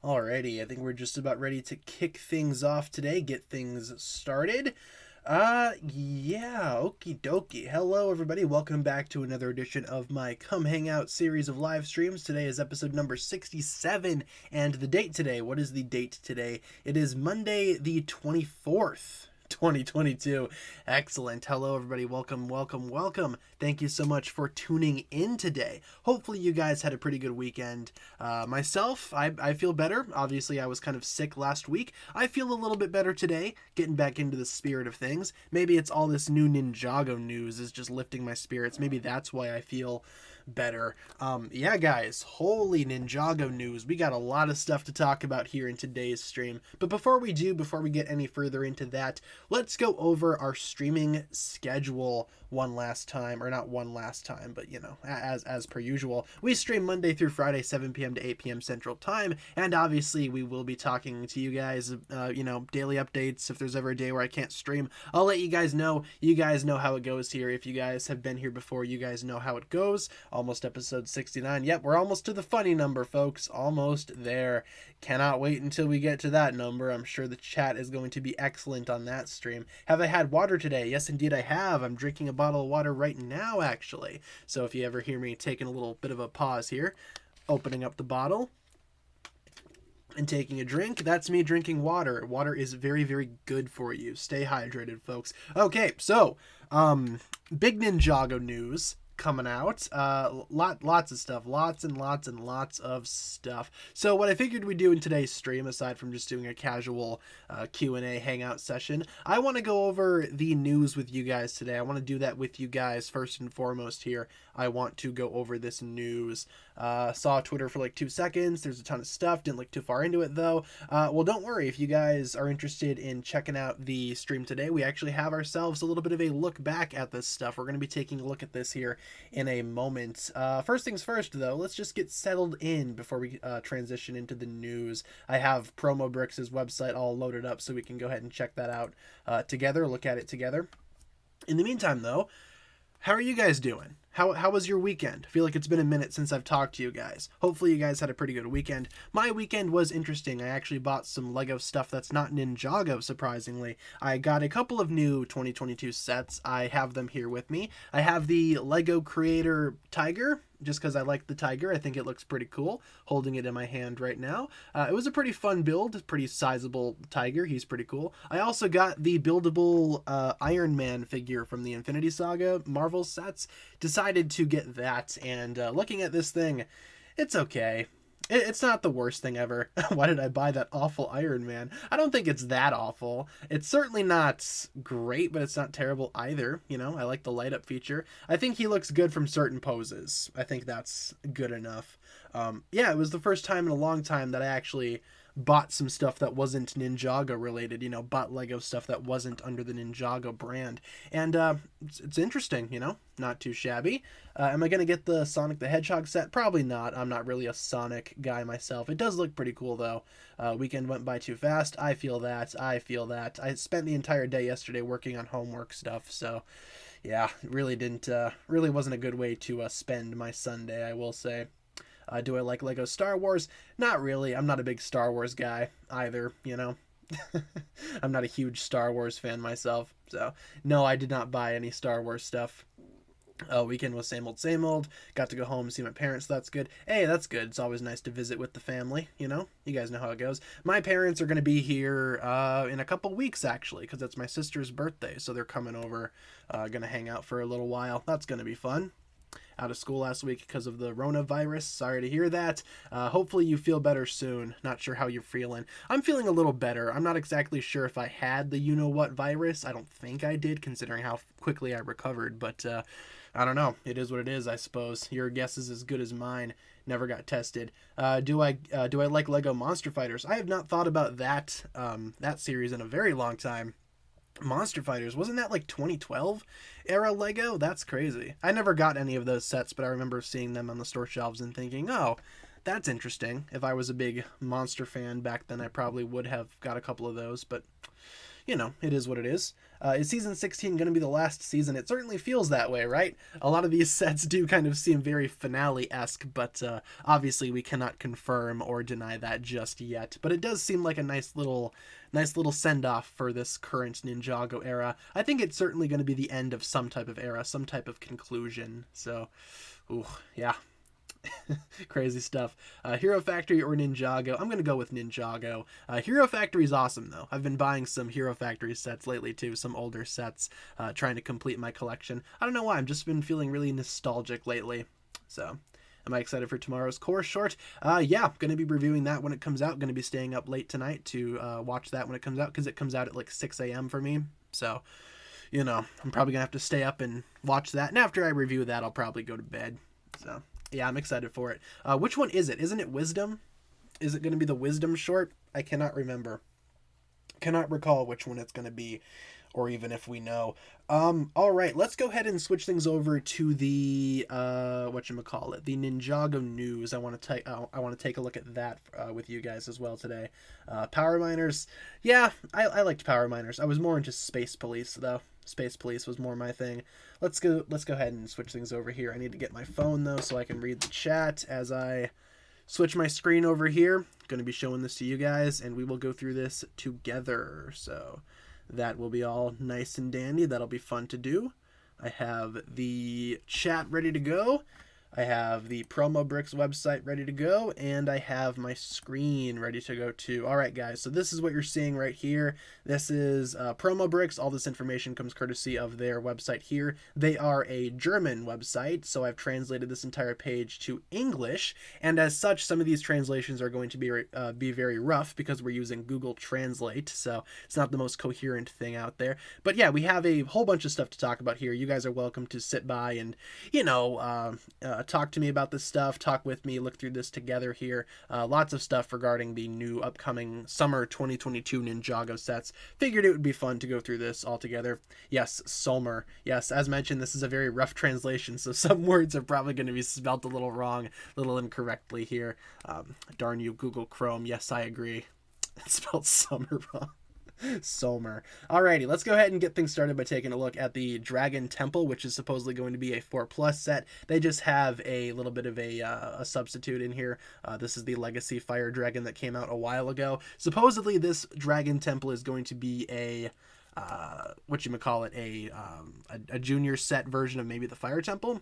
Alrighty, I think we're just about ready to kick things off today, get things started. Yeah, okie dokie. Hello, everybody. Welcome back to another edition of my Come Hang Out series of live streams. Today is episode number 67, and the date today, what is the date today? It is Monday the 24th. 2022. Excellent. Hello, everybody. Welcome, welcome, welcome. Thank you so much for tuning in today. Hopefully, you guys had a pretty good weekend. Myself, I feel better. Obviously, I was kind of sick last week. I feel a little bit better today, getting back into the spirit of things. Maybe it's all this new Ninjago news is just lifting my spirits. Maybe that's why I feel better. Yeah, guys, holy Ninjago news. We got a lot of stuff to talk about here in today's stream. But before we get any further into that, let's go over our streaming schedule one last time, or not one last time, but you know, as per usual. We stream Monday through Friday, 7 p.m. to 8 p.m. Central Time, and obviously we will be talking to you guys, daily updates. If there's ever a day where I can't stream, I'll let you guys know. You guys know how it goes here. If you guys have been here before, you guys know how it goes. Almost episode 69. Yep, we're almost to the funny number, folks. Almost there. Cannot wait until we get to that number. I'm sure the chat is going to be excellent on that stream. Have I had water today? Yes, indeed I have. I'm drinking a bottle of water right now, actually. So if you ever hear me taking a little bit of a pause here, opening up the bottle and taking a drink, that's me drinking water. Water is very, very good for you. Stay hydrated, folks. Okay, so, big Ninjago news coming out. Lots of stuff. Lots and lots and lots of stuff. So what I figured we'd do in today's stream, aside from just doing a casual Q&A hangout session, I want to go over the news with you guys today. I want to do that with you guys first and foremost here. I want to go over this news. Saw Twitter for like 2 seconds. There's a ton of stuff. Didn't look too far into it though. Well, don't worry. If you guys are interested in checking out the stream today, we actually have ourselves a little bit of a look back at this stuff. We're going to be taking a look at this here in a moment. First things first though, let's just get settled in before we transition into the news. I have Promo Bricks' website all loaded up so we can go ahead and check that out together, look at it together. In the meantime though, how are you guys doing? How was your weekend? I feel like it's been a minute since I've talked to you guys. Hopefully you guys had a pretty good weekend. My weekend was interesting. I actually bought some Lego stuff that's not Ninjago, surprisingly. I got a couple of new 2022 sets. I have them here with me. I have the Lego Creator Tiger, just because I like the tiger. I think it looks pretty cool, holding it in my hand right now. It was a pretty fun build, pretty sizable tiger. He's pretty cool. I also got the buildable Iron Man figure from the Infinity Saga Marvel sets. Decided to get that, and looking at this thing, it's okay. It's not the worst thing ever. Why did I buy that awful Iron Man? I don't think it's that awful. It's certainly not great, but it's not terrible either. You know, I like the light up feature. I think he looks good from certain poses. I think that's good enough. Yeah, it was the first time in a long time that I actually bought some stuff that wasn't Ninjago related, you know, bought Lego stuff that wasn't under the Ninjago brand. And it's interesting, you know, not too shabby. Am I going to get the Sonic the Hedgehog set? Probably not. I'm not really a Sonic guy myself. It does look pretty cool, though. Weekend went by too fast. I feel that. I spent the entire day yesterday working on homework stuff, so yeah, really wasn't a good way to spend my Sunday, I will say. Do I like Lego Star Wars? Not really. I'm not a big Star Wars guy either, you know. I'm not a huge Star Wars fan myself. So, no, I did not buy any Star Wars stuff. Weekend was same old. Got to go home and see my parents. So that's good. Hey, that's good. It's always nice to visit with the family, you know. You guys know how it goes. My parents are going to be here in a couple weeks, actually, because it's my sister's birthday. So they're coming over, going to hang out for a little while. That's going to be fun. Out of school last week because of the coronavirus. Sorry to hear that. Hopefully you feel better soon. Not sure how you're feeling. I'm feeling a little better. I'm not exactly sure if I had the you-know-what virus. I don't think I did, considering how quickly I recovered. But I don't know. It is what it is, I suppose. Your guess is as good as mine. Never got tested. Do I like Lego Monster Fighters? I have not thought about that series in a very long time. Monster Fighters, wasn't that like 2012 era Lego? That's crazy. I never got any of those sets, but I remember seeing them on the store shelves and thinking, oh, that's interesting. If I was a big monster fan back then, I probably would have got a couple of those, but you know, it is what it is. Is season 16 going to be the last season? It certainly feels that way, right? A lot of these sets do kind of seem very finale-esque, but obviously we cannot confirm or deny that just yet. But it does seem like a nice little send-off for this current Ninjago era. I think it's certainly going to be the end of some type of era, some type of conclusion. So, ooh, yeah. Crazy stuff. Hero Factory or Ninjago? I'm going to go with Ninjago. Hero Factory is awesome, though. I've been buying some Hero Factory sets lately, too. Some older sets, trying to complete my collection. I don't know why. I've just been feeling really nostalgic lately. So, am I excited for tomorrow's core short? Yeah, going to be reviewing that when it comes out. Going to be staying up late tonight to watch that when it comes out, because it comes out at like 6 a.m. for me. So, you know, I'm probably going to have to stay up and watch that. And after I review that, I'll probably go to bed. So, yeah, I'm excited for it. Which one is it? Isn't it Wisdom? Is it going to be the Wisdom short? I cannot remember. Cannot recall which one it's going to be, or even if we know. All right, let's go ahead and switch things over to the whatchamacallit, the Ninjago news. I want to take a look at that with you guys as well today. Power Miners, yeah, I liked Power Miners. I was more into Space Police though. Space Police was more my thing. Let's go ahead and switch things over here. I need to get my phone though so I can read the chat as I switch my screen over here. Going to be showing this to you guys, and we will go through this together. So that will be all nice and dandy. That'll be fun to do. I have the chat ready to go. I have the Promo Bricks website ready to go, and I have my screen ready to go too. All right, guys, so this is what you're seeing right here. This is Promo Bricks. All this information comes courtesy of their website here. They are a German website, so I've translated this entire page to English, and as such, some of these translations are going to be very rough because we're using Google Translate, so it's not the most coherent thing out there. But yeah, we have a whole bunch of stuff to talk about here. You guys are welcome to sit by and, you know, talk to me about this stuff, talk with me, look through this together here. Lots of stuff regarding the new upcoming summer 2022 Ninjago sets. Figured it would be fun to go through this all together. Yes, Sommer. Yes, as mentioned, this is a very rough translation, so some words are probably going to be spelt a little wrong, a little incorrectly here. Darn you, Google Chrome. Yes, I agree. It spelled summer wrong. Sommer. Alrighty, let's go ahead and get things started by taking a look at the Dragon Temple, which is supposedly going to be a 4+ set. They just have a little bit of a substitute in here. This is the Legacy Fire Dragon that came out a while ago. Supposedly this Dragon Temple is going to be a a junior set version of maybe the Fire Temple.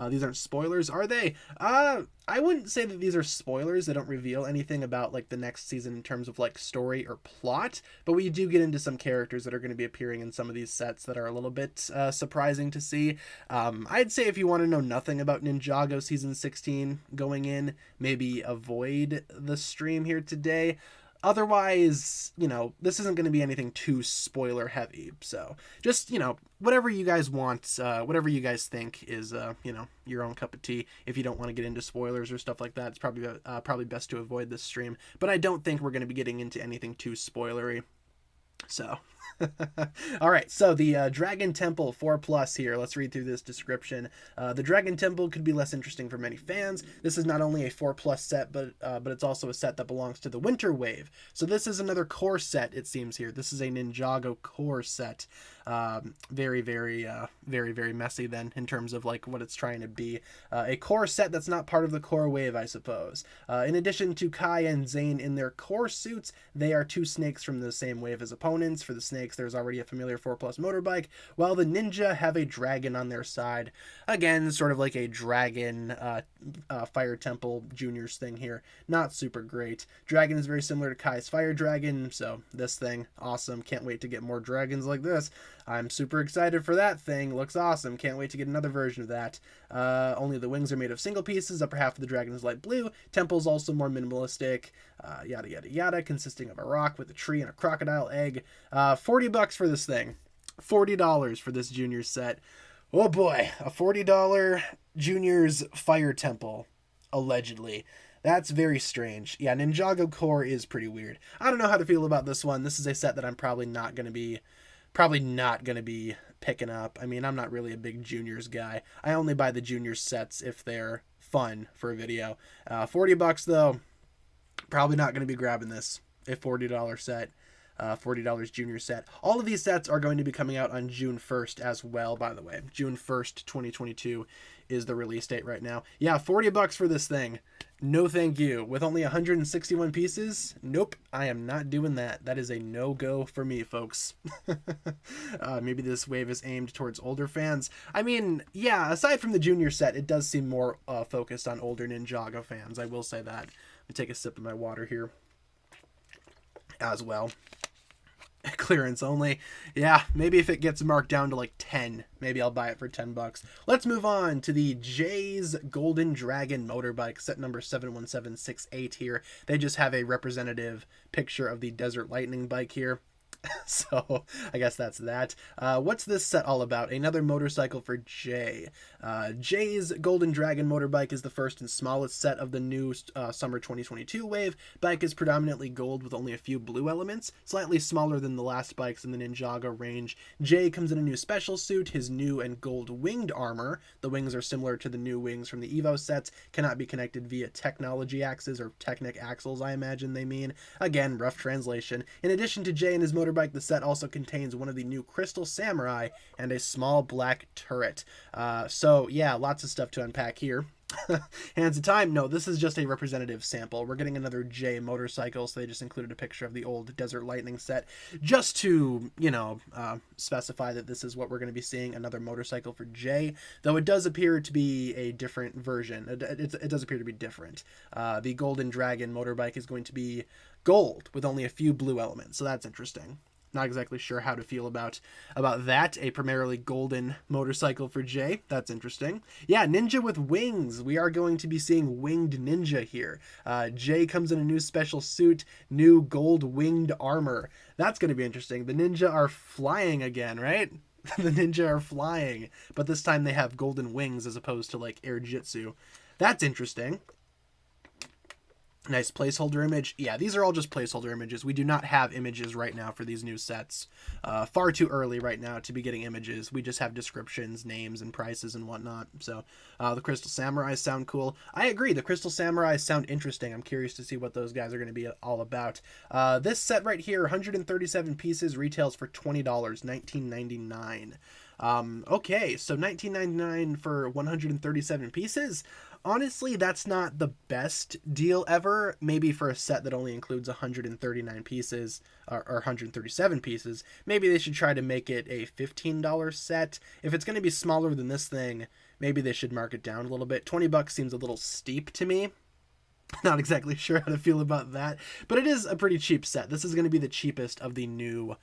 These aren't spoilers, are they? I wouldn't say that these are spoilers. They don't reveal anything about like the next season in terms of like story or plot, but we do get into some characters that are going to be appearing in some of these sets that are a little bit surprising to see. I'd say if you want to know nothing about Ninjago season 16 going in, maybe avoid the stream here today. Otherwise, you know, this isn't going to be anything too spoiler heavy. So just, you know, whatever you guys want, whatever you guys think is, you know, your own cup of tea. If you don't want to get into spoilers or stuff like that, it's probably best to avoid this stream. But I don't think we're going to be getting into anything too spoilery. So, all right, so the Dragon Temple 4+ here. Let's read through this description. The Dragon Temple could be less interesting for many fans. This is not only a 4+ set, but it's also a set that belongs to the Winter Wave. So this is another core set, it seems here. This is a Ninjago core set. Very, very messy then in terms of like what it's trying to be. A core set that's not part of the core wave, I suppose. In addition to Kai and Zane in their core suits, they are two snakes from the same wave as opponents. For the snakes, there's already a familiar 4+ motorbike, while the ninja have a dragon on their side. Again, sort of like a dragon Fire Temple Juniors thing here. Not super great. Dragon is very similar to Kai's Fire Dragon, so this thing, awesome. Can't wait to get more dragons like this. I'm super excited for that thing. Looks awesome. Can't wait to get another version of that. Only the wings are made of single pieces. Upper half of the dragon is light blue. Temple's also more minimalistic. Yada, yada, yada. Consisting of a rock with a tree and a crocodile egg. $40 for this thing. $40 for this junior set. Oh boy. A $40 juniors Fire Temple. Allegedly. That's very strange. Yeah, Ninjago Core is pretty weird. I don't know how to feel about this one. This is a set that I'm probably not going to be picking up. I mean, I'm not really a big juniors guy. I only buy the juniors sets if they're fun for a video. $40 though, probably not going to be grabbing this. A $40 set. $40 junior set. All of these sets are going to be coming out on June 1st as well, by the way. June 1st, 2022 is the release date right now. Yeah, $40 for this thing. No thank you. With only 161 pieces, nope, I am not doing that. That is a no-go for me, folks. Maybe this wave is aimed towards older fans. I mean, yeah, aside from the junior set, it does seem more focused on older Ninjago fans. I will say that. Let me take a sip of my water here as well. Clearance only. Yeah, maybe if it gets marked down to like 10, maybe I'll buy it for $10. Let's move on to the Jay's Golden Dragon Motorbike, set number 71768 here. They just have a representative picture of the Desert Lightning bike here. So I guess that's that. What's this set all about? Another motorcycle for Jay. Jay's Golden Dragon Motorbike is the first and smallest set of the new summer 2022 wave. Bike is predominantly gold with only a few blue elements, slightly smaller than the last bikes in the Ninjago range. Jay comes in a new special suit, his new and gold winged armor. The wings are similar to the new wings from the Evo sets, cannot be connected via technology axes or Technic axles, I imagine they mean. Again, rough translation. In addition to Jay and his motorbike, the set also contains one of the new Crystal Samurai and a small black turret. So yeah, lots of stuff to unpack here. Hands of time. No, this is just a representative sample. We're getting another Jay motorcycle, so they just included a picture of the old Desert Lightning set just to, you know, specify that this is what we're going to be seeing, another motorcycle for Jay, though it does appear to be a different version. It does appear to be different. The Golden Dragon motorbike is going to be gold with only a few blue elements, so that's interesting. Not exactly sure how to feel about that. A primarily golden motorcycle for Jay. That's interesting. Yeah, Ninja with wings. We are going to be seeing winged Ninja here. Jay comes in a new special suit, new gold winged armor. That's going to be interesting. The Ninja are flying again, right? The Ninja are flying, but this time they have golden wings as opposed to like air jitsu. That's interesting. Nice placeholder image. Yeah, these are all just placeholder images. We do not have images right now for these new sets. Far too early right now to be getting images. We just have descriptions, names, and prices and whatnot. So the Crystal Samurais sound cool. I agree. The Crystal Samurais sound interesting. I'm curious to see what those guys are going to be all about. This set right here, 137 pieces, retails for $20, $19.99. Okay, so $19.99 for 137 pieces. Honestly, that's not the best deal ever. Maybe for a set that only includes 139 pieces or 137 pieces, maybe they should try to make it a $15 set. If it's going to be smaller than this thing, maybe they should mark it down a little bit. $20 seems a little steep to me. Not exactly sure how to feel about that, but it is a pretty cheap set. This is going to be the cheapest of the new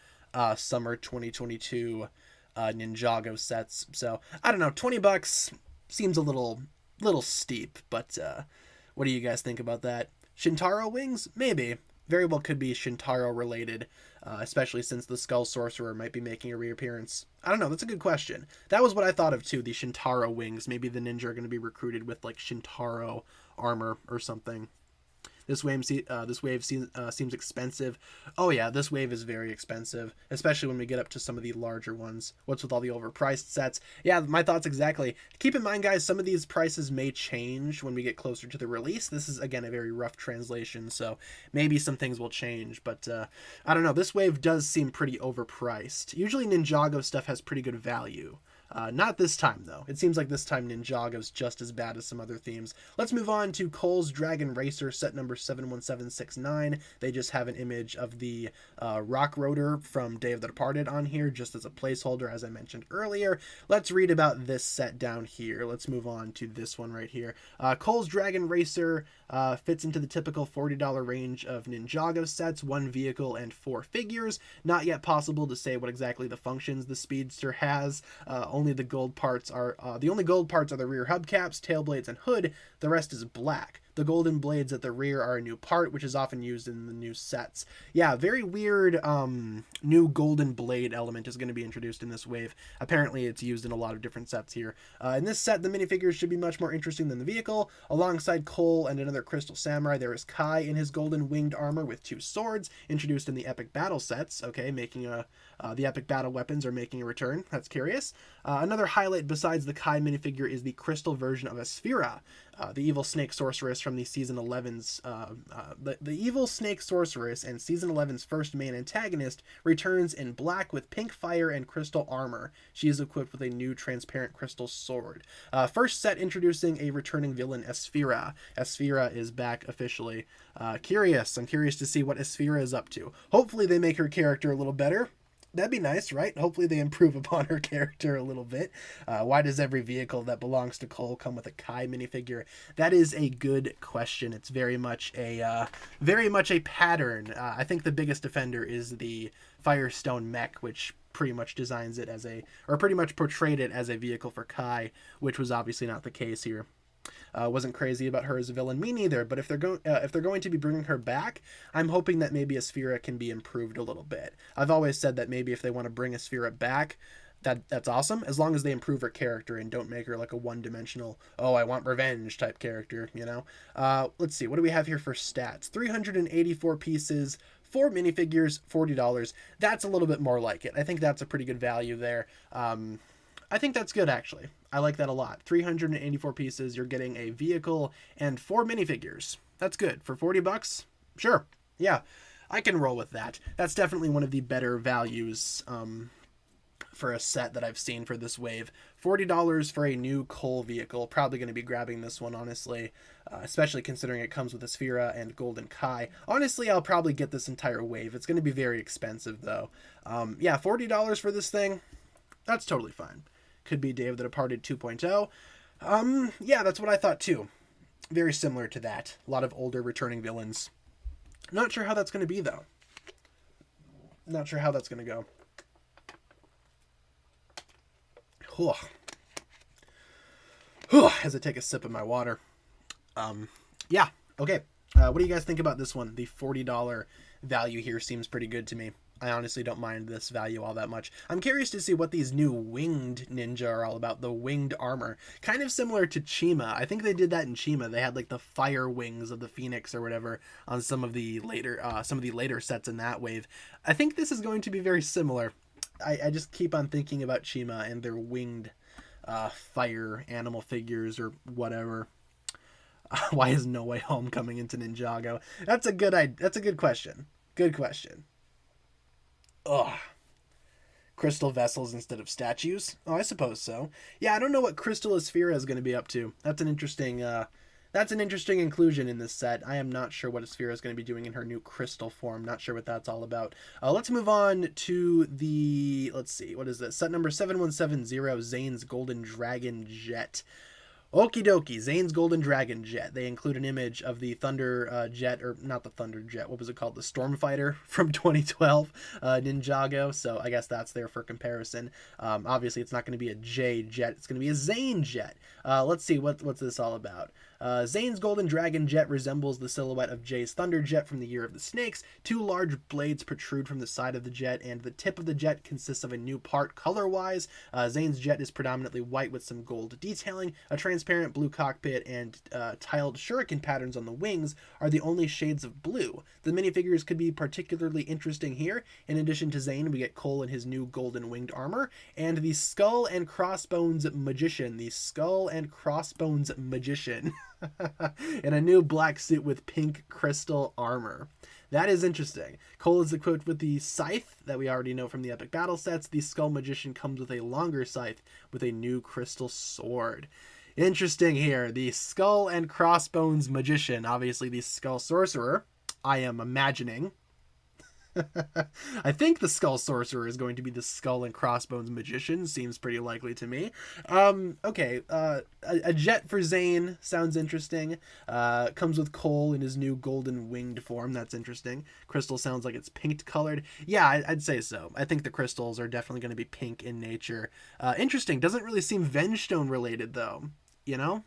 summer 2022 Ninjago sets. So I don't know, $20 seems a little steep, but what do you guys think about that? Shintaro wings? Maybe. Very well could be Shintaro related, especially since the Skull Sorcerer might be making a reappearance. I don't know, that's a good question. That was what I thought of too, the Shintaro wings. Maybe the ninja are going to be recruited with like Shintaro armor or something. This wave seems expensive. Oh yeah, this wave is very expensive, especially when we get up to some of the larger ones. What's with all the overpriced sets? Yeah, my thoughts exactly. Keep in mind, guys, some of these prices may change when we get closer to the release. This is, again, a very rough translation, so maybe some things will change, but I don't know. This wave does seem pretty overpriced. Usually Ninjago stuff has pretty good value. Not this time, though. It seems like this time Ninjago's just as bad as some other themes. Let's move on to Cole's Dragon Racer, set number 71769. They just have an image of the Rock Rotor from Day of the Departed on here, just as a placeholder, as I mentioned earlier. Let's read about this set down here. Let's move on to this one right here. Cole's Dragon Racer fits into the typical $40 range of Ninjago sets, 1 vehicle and 4 figures. Not yet possible to say what exactly the functions the Speedster has. Only the gold parts are the only gold parts are the rear hubcaps, tail blades, and hood. The rest is black. The golden blades at the rear are a new part, which is often used in the new sets. Yeah, very weird new golden blade element is going to be introduced in this wave. Apparently, it's used in a lot of different sets here. In this set, the minifigures should be much more interesting than the vehicle. Alongside Cole and another Crystal Samurai, there is Kai in his golden winged armor with 2 swords, introduced in the Epic Battle sets. Okay, making the Epic Battle weapons are making a return. That's curious. Another highlight besides the Kai minifigure is the crystal version of Asphira, the evil snake sorceress from the Season 11's, the evil snake sorceress and Season 11's first main antagonist, returns in black with pink fire and crystal armor. She is equipped with a new transparent crystal sword. First set introducing a returning villain, Esfira. Esfira is back officially. I'm curious to see what Esfira is up to. Hopefully they make her character a little better. That'd be nice, right? Hopefully they improve upon her character a little bit. Why does every vehicle that belongs to Cole come with a Kai minifigure? That is a good question. It's very much a pattern. I think the biggest offender is the Firestone Mech, which pretty much designs it as pretty much portrayed it as a vehicle for Kai, which was obviously not the case here. Wasn't crazy about her as a villain. Me neither. But if they're going to be bringing her back, I'm hoping that maybe Esfira can be improved a little bit. I've always said that maybe if they want to bring Esfira back, that's awesome, as long as they improve her character and don't make her like a one-dimensional, oh, I want revenge type character, you know? Let's see, what do we have here for stats? 384 pieces, 4 minifigures, $40. That's a little bit more like it. I think that's a pretty good value there. I think that's good, actually. I like that a lot. 384 pieces, you're getting a vehicle and 4 minifigures. That's good. For 40 bucks? Sure. Yeah, I can roll with that. That's definitely one of the better values for a set that I've seen for this wave. $40 for a new Cole vehicle. Probably going to be grabbing this one, honestly, especially considering it comes with a Esfira and Golden Kai. Honestly, I'll probably get this entire wave. It's going to be very expensive, though. Yeah, $40 for this thing, that's totally fine. Could be Day of the Departed 2.0. Yeah, that's what I thought too. Very similar to that. A lot of older returning villains. Not sure how that's going to be, though. Not sure how that's going to go. As I take a sip of my water. Yeah, okay. What do you guys think about this one? The $40 value here seems pretty good to me. I honestly don't mind this value all that much. I'm curious to see what these new winged ninja are all about. The winged armor. Kind of similar to Chima. I think they did that in Chima. They had like the fire wings of the Phoenix or whatever on some of the later sets in that wave. I think this is going to be very similar. I just keep on thinking about Chima and their winged fire animal figures or whatever. Why is No Way Home coming into Ninjago? That's a good question. Good question. Ugh. Crystal vessels instead of statues? Oh, I suppose so. Yeah, I don't know what Crystal Esfira is going to be up to. That's an interesting inclusion in this set. I am not sure what Esfira is going to be doing in her new crystal form. Not sure what that's all about. Let's move on to the, let's see, what is this? Set number 7170, Zane's Golden Dragon Jet. Okie dokie, Zane's Golden Dragon Jet. They include an image of the Thunder Jet, or not the Thunder Jet, what was it called? The Stormfighter from 2012 Ninjago, so I guess that's there for comparison. Obviously, it's not going to be a J Jet, it's going to be a Zane Jet. Let's see, what's this all about? Zane's Golden Dragon Jet resembles the silhouette of Jay's Thunder Jet from the Year of the Snakes. 2 large blades protrude from the side of the jet, and the tip of the jet consists of a new part color-wise. Zane's jet is predominantly white with some gold detailing. A transparent blue cockpit and tiled shuriken patterns on the wings are the only shades of blue. The minifigures could be particularly interesting here. In addition to Zane, we get Cole in his new golden winged armor, and the Skull and Crossbones Magician. The Skull and Crossbones Magician. In a new black suit with pink crystal armor. That is interesting. Cole is equipped with the scythe that we already know from the epic battle sets. The Skull Magician comes with a longer scythe with a new crystal sword. Interesting here. The Skull and Crossbones Magician. Obviously the Skull Sorcerer. I am imagining. I think the Skull Sorcerer is going to be the Skull and Crossbones Magician. Seems pretty likely to me. Okay. A jet for Zane sounds interesting. Comes with Cole in his new golden winged form. That's interesting. Crystal sounds like it's pink colored. Yeah, I'd say so. I think the crystals are definitely going to be pink in nature. Interesting. Doesn't really seem Vengestone related though. You know?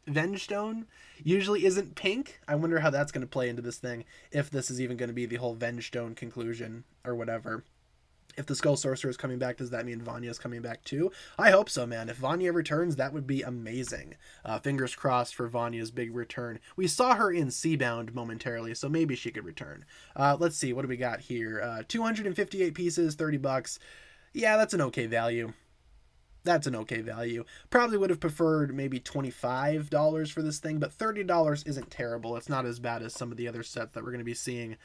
Vengestone usually isn't pink. I wonder how that's going to play into this thing, if this is even going to be the whole Vengestone conclusion or whatever. If the Skull Sorcerer is coming back, does that mean Vanya's coming back too? I hope so, man. If Vanya returns, that would be amazing. Fingers crossed for Vanya's big return. We saw her in Seabound momentarily, so maybe she could return. Let's see, what do we got here? 258 pieces, $30. Yeah, that's an okay value. That's an okay value. Probably would have preferred maybe $25 for this thing, but $30 isn't terrible. It's not as bad as some of the other sets that we're going to be seeing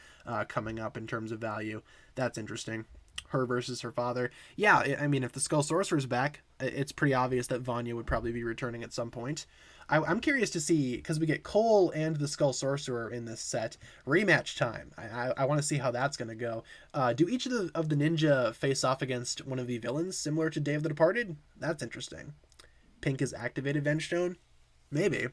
coming up in terms of value. That's interesting. Her versus her father. Yeah, I mean, if the Skull Sorcerer's back, it's pretty obvious that Vanya would probably be returning at some point. I'm curious to see, because we get Cole and the Skull Sorcerer in this set. Rematch time. I want to see how that's going to go. Do each of the ninja face off against one of the villains, similar to Day of the Departed? That's interesting. Pink is activated Vengestone? Maybe.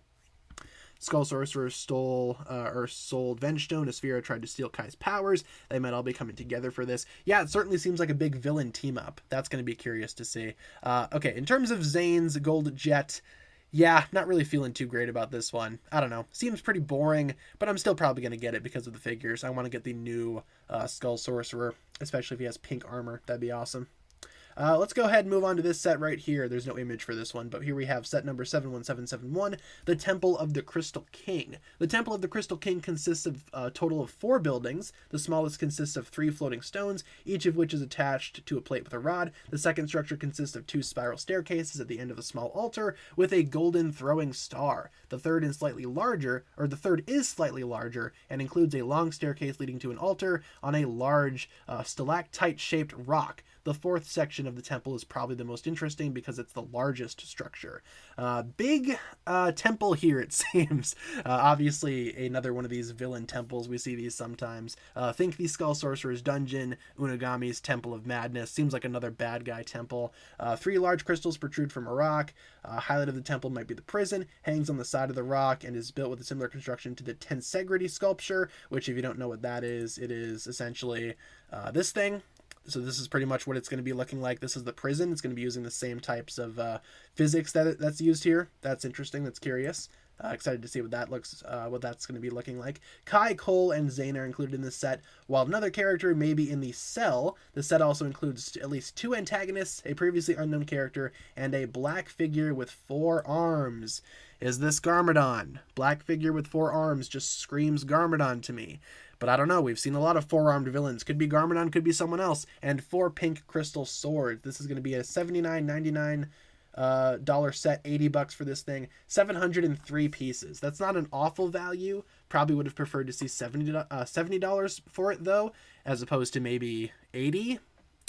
Skull Sorcerer sold Vengestone. Asphera tried to steal Kai's powers. They might all be coming together for this. Yeah, it certainly seems like a big villain team up. That's going to be curious to see. Okay, in terms of Zane's Gold Jet, yeah, not really feeling too great about this one. I don't know. Seems pretty boring, but I'm still probably going to get it because of the figures. I want to get the new Skull Sorcerer, especially if he has pink armor. That'd be awesome. Let's go ahead and move on to this set right here. There's no image for this one, but here we have set number 71771, the Temple of the Crystal King. The Temple of the Crystal King consists of a total of 4 buildings. The smallest consists of 3 floating stones, each of which is attached to a plate with a rod. The second structure consists of 2 spiral staircases at the end of a small altar with a golden throwing star. The third is slightly larger and includes a long staircase leading to an altar on a large stalactite-shaped rock. The fourth section of the temple is probably the most interesting because it's the largest structure. Big temple here, it seems. Obviously, another one of these villain temples. We see these sometimes. Think the Skull Sorcerer's Dungeon, Unagami's Temple of Madness. Seems like another bad guy temple. 3 large crystals protrude from a rock. Highlight of the temple might be the prison. Hangs on the side of the rock and is built with a similar construction to the Tensegrity sculpture, which, if you don't know what that is, it is essentially this thing. So this is pretty much what it's going to be looking like. This is the prison. It's going to be using the same types of physics that's used here. That's interesting. That's curious. Excited to see what that's going to be looking like. Kai, Cole, and Zane are included in this set, while another character may be in the cell. The set also includes at least 2 antagonists, a previously unknown character, and a black figure with 4 arms. Is this Garmadon? Black figure with 4 arms just screams Garmadon to me. But I don't know. We've seen a lot of 4-armed villains. Could be Garmadon, could be someone else. And 4 pink crystal swords. This is going to be a $79.99 set, $80 for this thing. 703 pieces. That's not an awful value. Probably would have preferred to see $70 for it though, as opposed to maybe $80.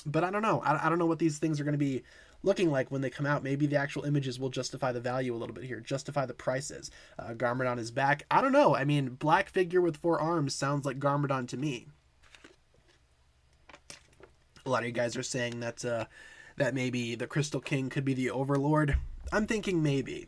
But I don't know. I don't know what these things are going to be looking like when they come out. Maybe the actual images will justify the value a little bit here, justify the prices. Garmadon is back. I don't know. I mean, black figure with 4 arms sounds like Garmadon to me. A lot of you guys are saying that that maybe the Crystal King could be the Overlord. I'm thinking maybe.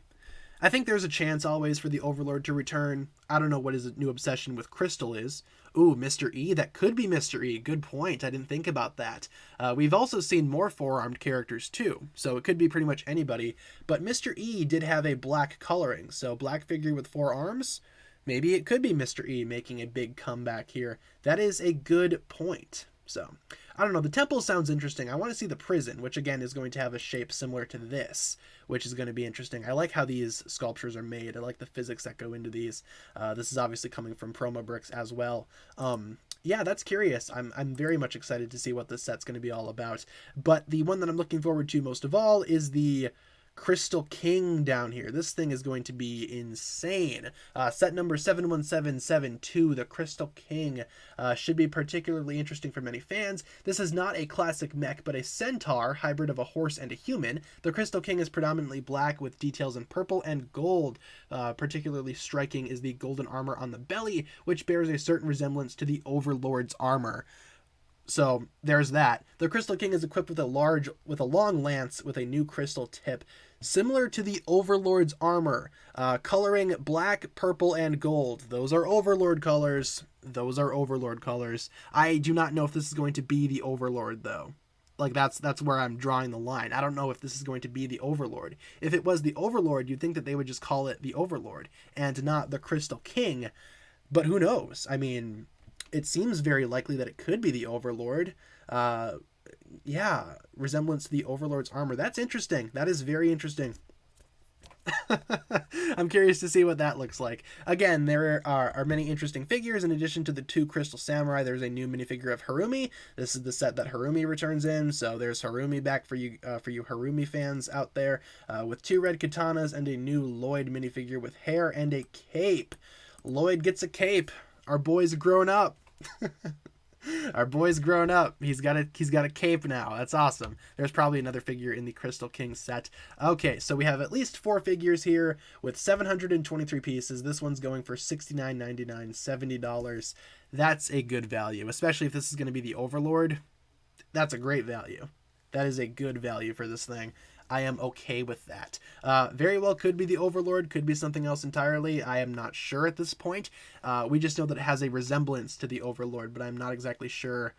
I think there's a chance always for the Overlord to return. I don't know what his new obsession with Crystal is. Ooh, Mr. E? That could be Mr. E. Good point. I didn't think about that. We've also seen more 4-armed characters too, so it could be pretty much anybody. But Mr. E did have a black coloring, so black figure with 4 arms? Maybe it could be Mr. E making a big comeback here. That is a good point. So, I don't know. The temple sounds interesting. I want to see the prison, which again is going to have a shape similar to this, which is going to be interesting. I like how these sculptures are made. I like the physics that go into these. This is obviously coming from Promo Bricks as well. Yeah, that's curious. I'm very much excited to see what this set's going to be all about. But the one that I'm looking forward to most of all is the Crystal King down here. This thing is going to be insane. Set number 71772, the Crystal King, should be particularly interesting for many fans. This is not a classic mech, but a centaur, hybrid of a horse and a human. The Crystal King is predominantly black with details in purple and gold. Particularly striking is the golden armor on the belly, which bears a certain resemblance to the Overlord's armor. So there's that. The Crystal King is equipped with a long lance with a new crystal tip, similar to the Overlord's armor, coloring black, purple, and gold. Those are Overlord colors. Those are Overlord colors. I do not know if this is going to be the Overlord though. Like that's where I'm drawing the line. I don't know if this is going to be the Overlord. If it was the Overlord, you'd think that they would just call it the Overlord and not the Crystal King. But who knows? I mean, it seems very likely that it could be the Overlord. Yeah, resemblance to the Overlord's armor. That's interesting. That is very interesting. I'm curious to see what that looks like. Again, there are many interesting figures. In addition to the 2 Crystal Samurai, there's a new minifigure of Harumi. This is the set that Harumi returns in, so there's Harumi back for you Harumi fans out there, with 2 red katanas and a new Lloyd minifigure with hair and a cape. Lloyd gets a cape. Our boy's grown up. Our boy's grown up. He's got a cape now. That's awesome. There's probably another figure in the Crystal King set. Okay, so we have at least 4 figures here with 723 pieces. This one's going for $69.99, $70. That's a good value, especially if this is going to be the Overlord. That's a great value. That is a good value for this thing. I am okay with that. Very well could be the Overlord, could be something else entirely. I am not sure at this point. We just know that it has a resemblance to the Overlord, but I'm not exactly sure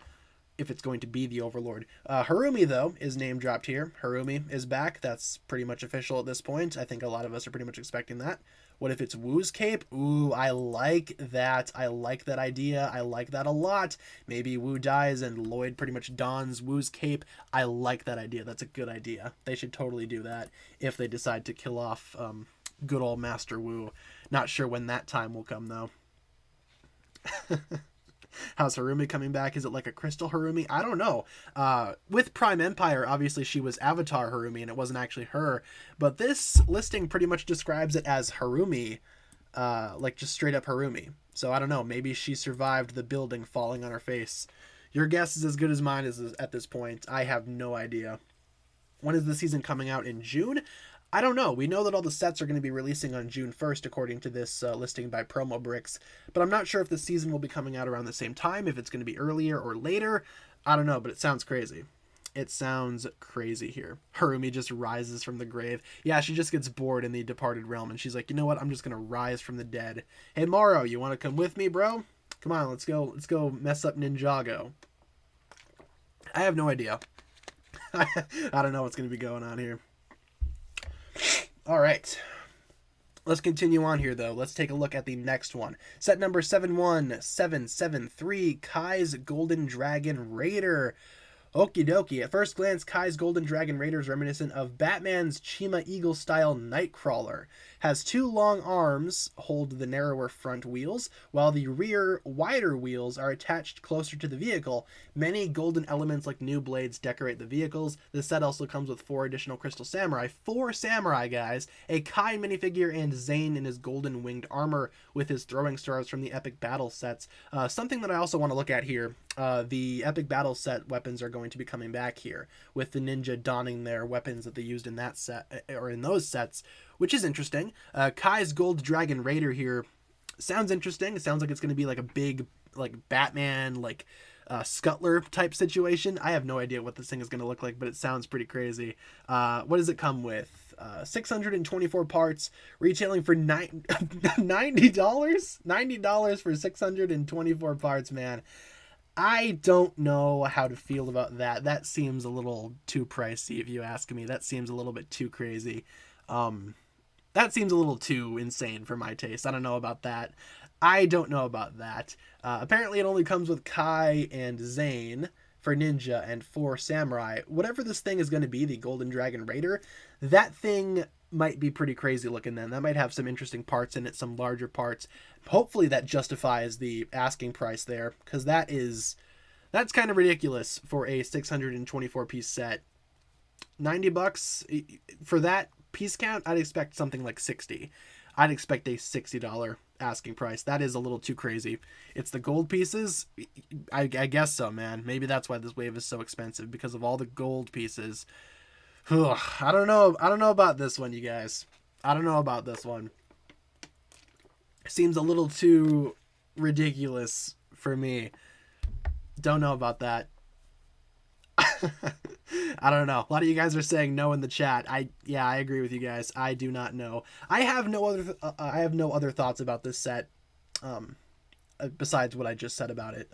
if it's going to be the Overlord. Harumi, though, is name dropped here. Harumi is back. That's pretty much official at this point. I think a lot of us are pretty much expecting that. What if it's Wu's cape? Ooh, I like that. I like that idea. I like that a lot. Maybe Wu dies and Lloyd pretty much dons Wu's cape. I like that idea. That's a good idea. They should totally do that if they decide to kill off good old Master Wu. Not sure when that time will come, though. How's Harumi coming back? Is it like a Crystal Harumi? I don't know. With Prime Empire, obviously she was Avatar Harumi and it wasn't actually her. But this listing pretty much describes it as Harumi, like just straight up Harumi. So I don't know. Maybe she survived the building falling on her face. Your guess is as good as mine is at this point. I have no idea. When is the season coming out? In June? I don't know. We know that all the sets are going to be releasing on June 1st, according to this listing by Promo Bricks, but I'm not sure if the season will be coming out around the same time, if it's going to be earlier or later. I don't know, but it sounds crazy. It sounds crazy here. Harumi just rises from the grave. Yeah, she just gets bored in the departed realm, and she's like, you know what? I'm just going to rise from the dead. Hey, Morrow, you want to come with me, bro? Come on, let's go mess up Ninjago. I have no idea. I don't know what's going to be going on here. All right, let's continue on here, though. Let's take a look at the next one. Set number 71773, Kai's Golden Dragon Raider. Okie dokie. At first glance, Kai's Golden Dragon Raider is reminiscent of Batman's Chima Eagle-style Nightcrawler. Has 2 long arms hold the narrower front wheels, while the rear, wider wheels are attached closer to the vehicle. Many golden elements like new blades decorate the vehicles. This set also comes with 4 additional Crystal Samurai. 4 Samurai, guys! A Kai minifigure and Zane in his golden winged armor with his throwing stars from the Epic Battle sets. Something that I also want to look at here. The Epic Battle set weapons are going to be coming back here, with the ninja donning their weapons that they used in that set, or in those sets, which is interesting. Kai's Gold Dragon Raider here sounds interesting. It sounds like it's going to be like a big, like Batman, like Scuttler type situation. I have no idea what this thing is going to look like, but it sounds pretty crazy. What does it come with? 624 parts, retailing for $90. $90 for 624 parts, man. I don't know how to feel about that. That seems a little too pricey, if you ask me. That seems a little bit too crazy. That seems a little too insane for my taste. I don't know about that. I don't know about that. Apparently it only comes with Kai and Zane for Ninja and 4 Samurai. Whatever this thing is going to be, the Golden Dragon Raider, that thing might be pretty crazy looking then. That might have some interesting parts in it, some larger parts. Hopefully that justifies the asking price there, because that's kind of ridiculous for a 624 piece set. $90 for that piece count? I'd expect something like 60. I'd expect a $60 asking price. That is a little too crazy. It's the gold pieces. I guess so, man. Maybe that's why this wave is so expensive, because of all the gold pieces. I don't know about this one, you guys. I don't know about this one. Seems a little too ridiculous for me. Don't know about that. I don't know. A lot of you guys are saying no in the chat. I agree with you guys. I do not know. I have no other thoughts about this set besides what I just said about it.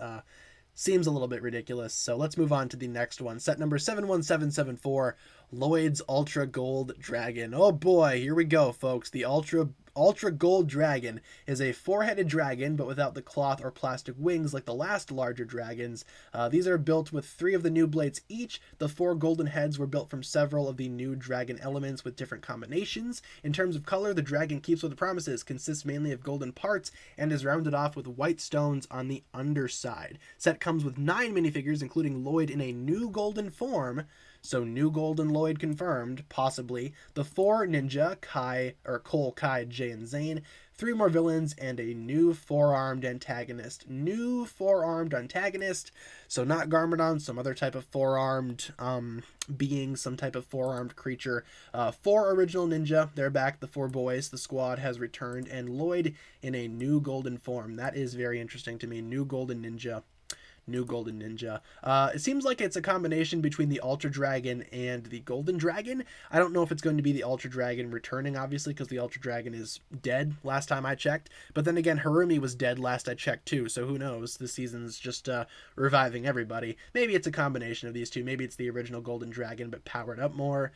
Seems a little bit ridiculous. So let's move on to the next one. Set number 71774, Lloyd's Ultra Gold Dragon. Oh boy, here we go, folks. The Ultra Gold Dragon is a four-headed dragon, but without the cloth or plastic wings like the last larger dragons. These are built with 3 of the new blades each. The 4 golden heads were built from several of the new dragon elements with different combinations. In terms of color, the dragon keeps what it promises, consists mainly of golden parts, and is rounded off with white stones on the underside. Set comes with 9 minifigures, including Lloyd in a new golden form. So new golden Lloyd confirmed, possibly. The 4 ninja, Cole, Kai, Jay, and Zane. 3 more villains, and a new 4-armed antagonist. New 4-armed antagonist. So not Garmadon, some other type of 4-armed being, some type of 4-armed creature. 4 original ninja, they're back. The 4 boys, the squad has returned. And Lloyd in a new golden form. That is very interesting to me. New golden ninja. New Golden Ninja. It seems like it's a combination between the Ultra Dragon and the Golden Dragon. I don't know if it's going to be the Ultra Dragon returning, obviously, because the Ultra Dragon is dead last time I checked. But then again, Harumi was dead last I checked too, so who knows? This season's just reviving everybody. Maybe it's a combination of these two. Maybe it's the original Golden Dragon, but powered up more.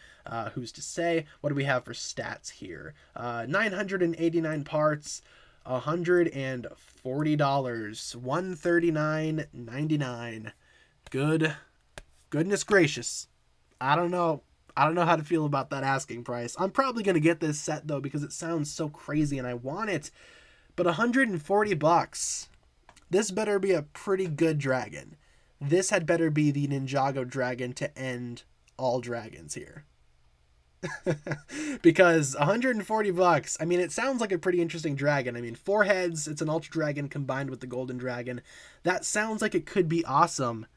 Who's to say? What do we have for stats here? 989 parts. $140, $139.99. Goodness gracious. I don't know how to feel about that asking price. I'm probably gonna get this set though because it sounds so crazy and I want it. But $140. This better be a pretty good dragon. This had better be the Ninjago dragon to end all dragons here. Because $140, I mean, it sounds like a pretty interesting dragon. I mean, 4 heads, it's an ultra dragon combined with the golden dragon. That sounds like it could be awesome,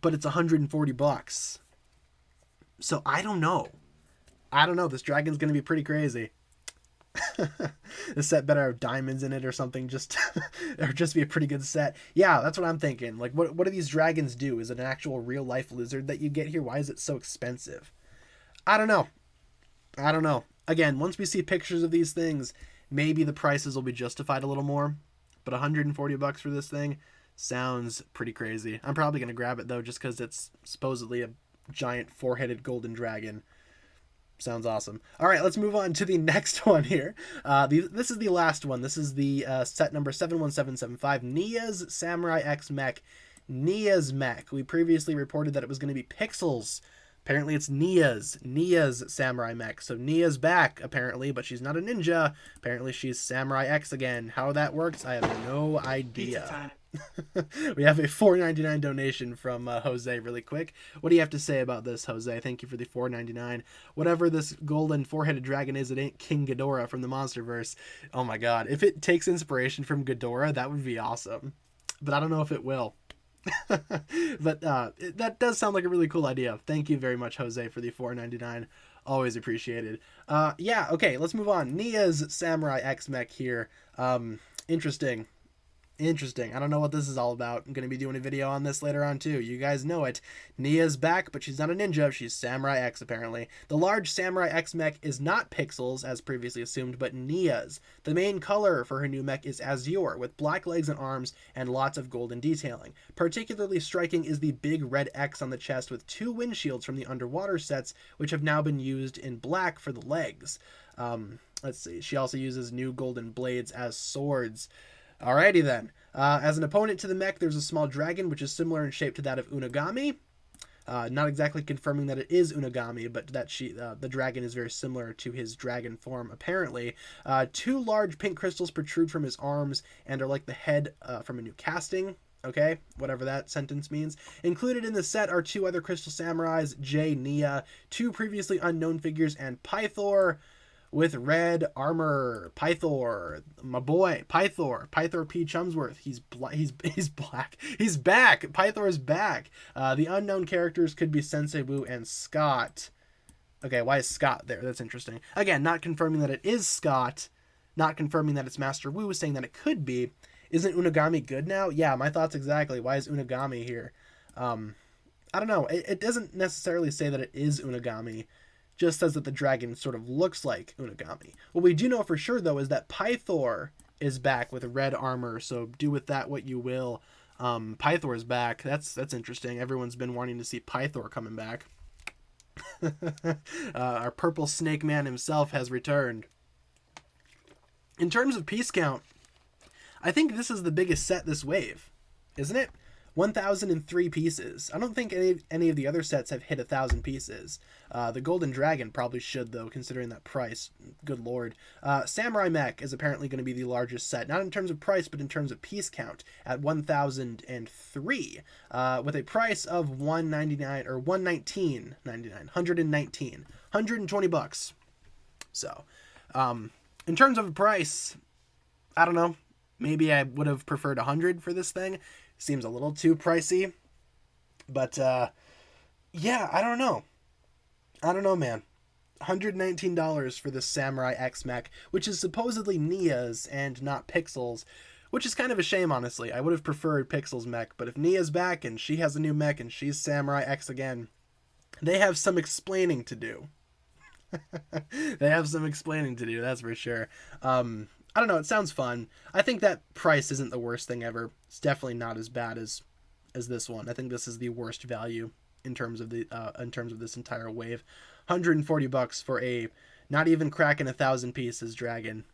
but it's $140. So I don't know. This dragon's gonna be pretty crazy. This set better have diamonds in it or something, or just be a pretty good set. Yeah, that's what I'm thinking. Like, what do these dragons do? Is it an actual real life lizard that you get here? Why is it so expensive? I don't know. Again, once we see pictures of these things, maybe the prices will be justified a little more. But $140 for this thing sounds pretty crazy. I'm probably going to grab it, though, just because it's supposedly a giant 4-headed golden dragon. Sounds awesome. All right, let's move on to the next one here. This is the last one. This is the set number 71775, Nia's Samurai X Mech. Nia's Mech. We previously reported that it was going to be Pixels. Apparently it's Nia's Samurai Mech. So Nia's back, apparently, but she's not a ninja. Apparently she's Samurai X again. How that works, I have no idea. We have a $4.99 donation from Jose really quick. What do you have to say about this, Jose? Thank you for the $4.99. Whatever this golden 4-headed dragon is, it ain't King Ghidorah from the Monsterverse. Oh my god. If it takes inspiration from Ghidorah, that would be awesome. But I don't know if it will. But that does sound like a really cool idea. Thank you very much, Jose, for the $4.99. Always appreciated. Yeah, okay, let's move on. Nia's Samurai X Mech here. Interesting. I don't know what this is all about. I'm going to be doing a video on this later on too. You guys know it. Nia's back, but she's not a ninja. She's Samurai X, apparently. The large Samurai X mech is not Pixels, as previously assumed, but Nia's. The main color for her new mech is azure, with black legs and arms and lots of golden detailing. Particularly striking is the big red X on the chest with 2 windshields from the underwater sets, which have now been used in black for the legs. Let's see. She also uses new golden blades as swords. Alrighty then. As an opponent to the mech, there's a small dragon, which is similar in shape to that of Unagami. Not exactly confirming that it is Unagami, but that the dragon is very similar to his dragon form, apparently. 2 large pink crystals protrude from his arms and are like the head from a new casting. Okay, whatever that sentence means. Included in the set are 2 other crystal samurais, Jay, Nia, 2 previously unknown figures, and Pythor with red armor. Pythor, my boy, Pythor P. Chumsworth. He's black. He's back. Pythor is back. The unknown characters could be Sensei Wu and Scott. Okay, why is Scott there? That's interesting. Again, not confirming that it is Scott, not confirming that it's Master Wu, saying that it could be. Isn't Unagami good now? Yeah, my thoughts exactly. Why is Unagami here? I don't know. It doesn't necessarily say that it is Unagami. Just says that the dragon sort of looks like Unagami. What we do know for sure, though, is that Pythor is back with red armor, so do with that what you will. Pythor is back. That's interesting. Everyone's been wanting to see Pythor coming back. Our purple snake man himself has returned. In terms of piece count, I think this is the biggest set this wave, isn't it? 1,003 pieces. I don't think any of the other sets have hit 1,000 pieces. The Golden Dragon probably should, though, considering that price. Good lord. Samurai Mech is apparently going to be the largest set, not in terms of price, but in terms of piece count, at 1,003, with a price of $199 or $119.99, 120 bucks. So, in terms of price, I don't know. Maybe I would have preferred 100 for this thing. Seems a little too pricey. But, yeah, I don't know. I don't know, man. $119 for this Samurai X Mech, which is supposedly Nia's and not Pixel's, which is kind of a shame, honestly. I would have preferred Pixel's mech, but if Nia's back and she has a new mech and she's Samurai X again, they have some explaining to do. They have some explaining to do, that's for sure. I don't know, it sounds fun. I think that price isn't the worst thing ever. It's definitely not as bad as this one. I think this is the worst value in terms of this entire wave. 140 bucks for a not even cracking 1,000 pieces dragon.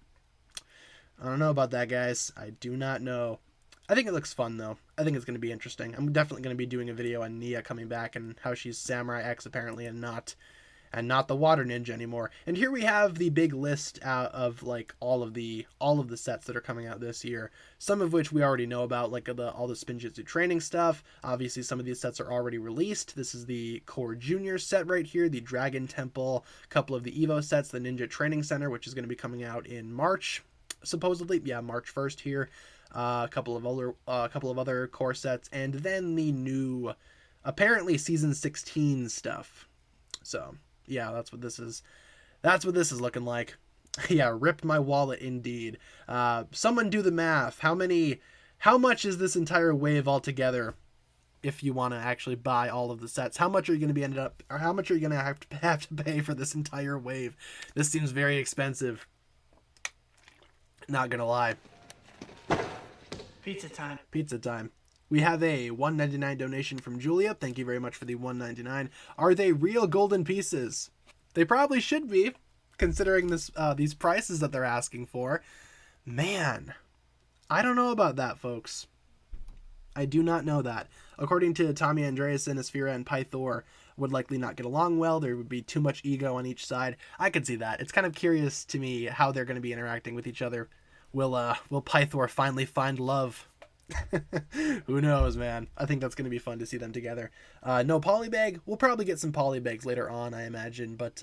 I don't know about that, guys. I do not know. I think it looks fun, though. I think it's going to be interesting. I'm definitely going to be doing a video on Nia coming back and how she's Samurai X apparently and not the Water Ninja anymore. And here we have the big list of like all of the sets that are coming out this year. Some of which we already know about, like all the Spinjitzu training stuff. Obviously, some of these sets are already released. This is the Core Junior set right here, the Dragon Temple, a couple of the Evo sets, the Ninja Training Center, which is going to be coming out in March, supposedly. Yeah, March 1st here. A couple of other core sets, and then the new, apparently season 16 stuff. So yeah, that's what this is. That's what this is looking like. Yeah, ripped my wallet indeed. Someone do the math. How much is this entire wave altogether? If you want to actually buy all of the sets, how much are you going to be how much are you going to have to pay for this entire wave? This seems very expensive. Not gonna lie. Pizza time. Pizza time. We have a $1.99 donation from Julia. Thank you very much for the $1.99. Are they real golden pieces? They probably should be, considering these prices that they're asking for. Man, I don't know about that, folks. I do not know that. According to Tommy Andreasen, Asphira and Pythor would likely not get along well. There would be too much ego on each side. I could see that. It's kind of curious to me how they're going to be interacting with each other. Will Pythor finally find love? Who knows, man. I think that's going to be fun to see them together. No polybag. We'll probably get some polybags later on, I imagine. But,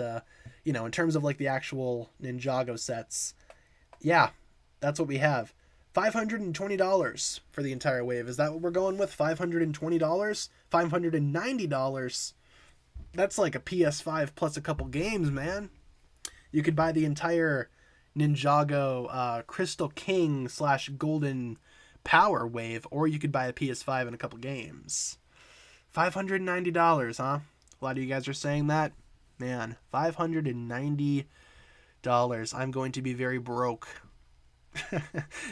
in terms of like the actual Ninjago sets, yeah, that's what we have. $520 for the entire wave. Is that what we're going with? $520? $590? That's like a PS5 plus a couple games, man. You could buy the entire Ninjago Crystal King / Golden Power wave, or you could buy a PS5 and a couple games. $590, huh? A lot of you guys are saying that. Man, $590. I'm going to be very broke.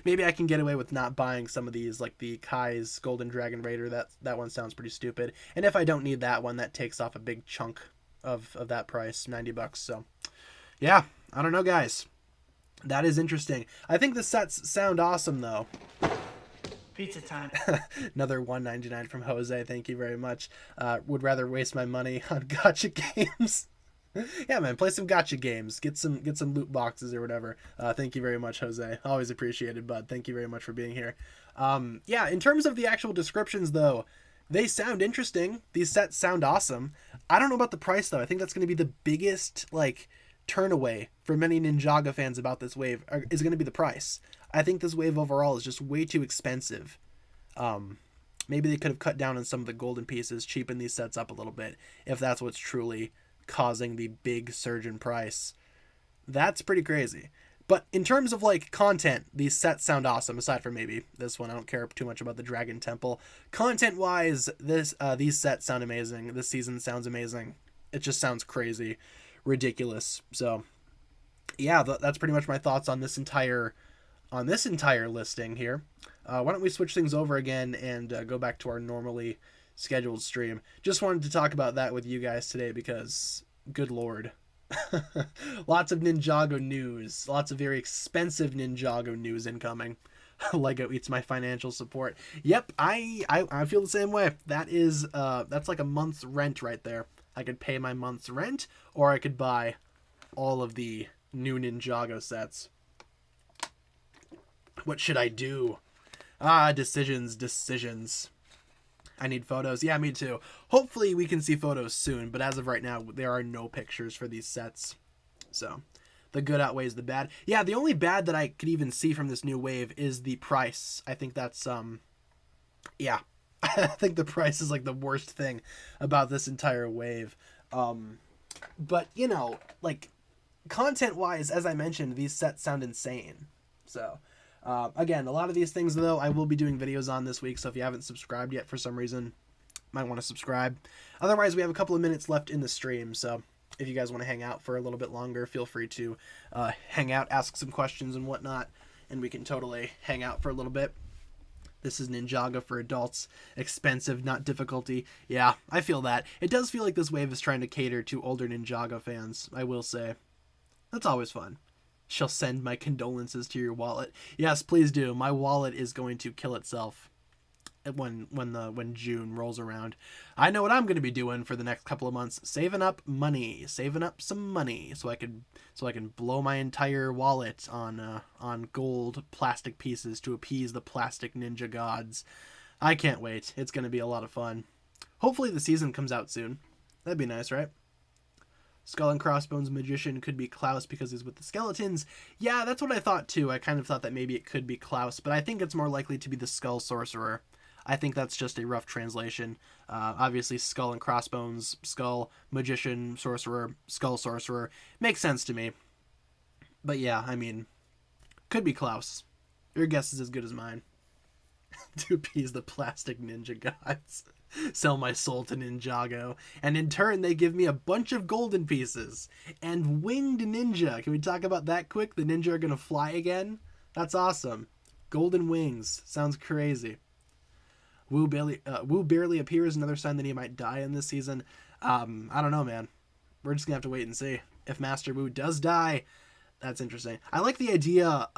Maybe I can get away with not buying some of these, like the Kai's Golden Dragon Raider. That one sounds pretty stupid. And if I don't need that one, that takes off a big chunk of that price, $90. So, yeah, I don't know, guys. That is interesting. I think the sets sound awesome, though. Pizza time. Another $1.99 from Jose. Thank you very much. Would rather waste my money on gacha games. Yeah, man, play some gacha games. Get some loot boxes or whatever. Thank you very much, Jose. Always appreciated, bud. Thank you very much for being here. Yeah, in terms of the actual descriptions, though, they sound interesting. These sets sound awesome. I don't know about the price, though. I think that's going to be the biggest, turn away for many Ninjago fans about this wave is going to be the price. I think this wave overall is just way too expensive. Maybe they could have cut down on some of the golden pieces, cheapen these sets up a little bit, if that's what's truly causing the big surge in price. That's pretty crazy. But in terms of content, these sets sound awesome, aside from maybe this one. I don't care too much about the Dragon Temple. Content wise, these sets sound amazing. This season sounds amazing. It just sounds crazy, ridiculous. So yeah, that's pretty much my thoughts on this entire listing here. Why don't we switch things over again and go back to our normally scheduled stream. Just wanted to talk about that with you guys today because, good lord. Lots of Ninjago news. Lots of very expensive Ninjago news incoming. Lego eats my financial support. Yep, I feel the same way. That's like a month's rent right there. I could pay my month's rent, or I could buy all of the new Ninjago sets. What should I do? Decisions. I need photos. Yeah, me too. Hopefully we can see photos soon, but as of right now, there are no pictures for these sets. So, the good outweighs the bad. Yeah, the only bad that I could even see from this new wave is the price. I think that's, yeah. I think the price is like the worst thing about this entire wave. But, you know, like, content-wise, as I mentioned, these sets sound insane. So, again, a lot of these things, though, I will be doing videos on this week, so if you haven't subscribed yet for some reason, might want to subscribe. Otherwise, we have a couple of minutes left in the stream, so if you guys want to hang out for a little bit longer, feel free to hang out, ask some questions and whatnot, and we can totally hang out for a little bit. This is Ninjago for adults. Expensive, not difficulty. Yeah, I feel that. It does feel like this wave is trying to cater to older Ninjago fans, I will say. That's always fun. Shall send my condolences to your wallet. Yes, please do. My wallet is going to kill itself when June rolls around. I know what I'm going to be doing for the next couple of months. Saving up some money so I can blow my entire wallet on gold plastic pieces to appease the plastic ninja gods. I can't wait. It's going to be a lot of fun. Hopefully the season comes out soon. That'd be nice, right? Skull and Crossbones Magician could be Klaus because he's with the skeletons. Yeah, that's what I thought too. I kind of thought that maybe it could be Klaus, but I think it's more likely to be the Skull Sorcerer. I think that's just a rough translation. Obviously, Skull and Crossbones, Skull, Magician, Sorcerer, Skull Sorcerer. Makes sense to me. But yeah, I mean, could be Klaus. Your guess is as good as mine. To appease the plastic ninja gods. Sell my soul to Ninjago, and in turn they give me a bunch of golden pieces and winged ninja. Can we talk about that quick? The ninja are gonna fly again. That's awesome. Golden wings sounds crazy. Wu barely appears, another sign that he might die in this season. I don't know, man. We're just gonna have to wait and see. If Master Wu does die, that's interesting. I like the idea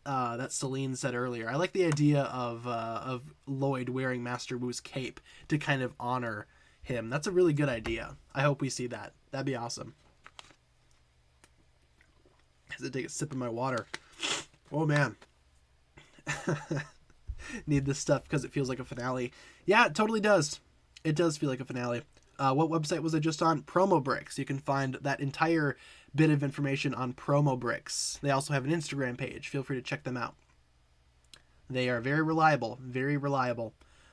that Celine said earlier. I like the idea of Lloyd wearing Master Wu's cape to kind of honor him. That's a really good idea. I hope we see that. That'd be awesome. As I take a sip of my water. Oh man. Need this stuff because it feels like a finale. Yeah, it totally does. It does feel like a finale. What website was I just on? Promo Bricks. You can find that entire bit of information on Promo Bricks. They also have an Instagram page. Feel free to check them out. They are very reliable,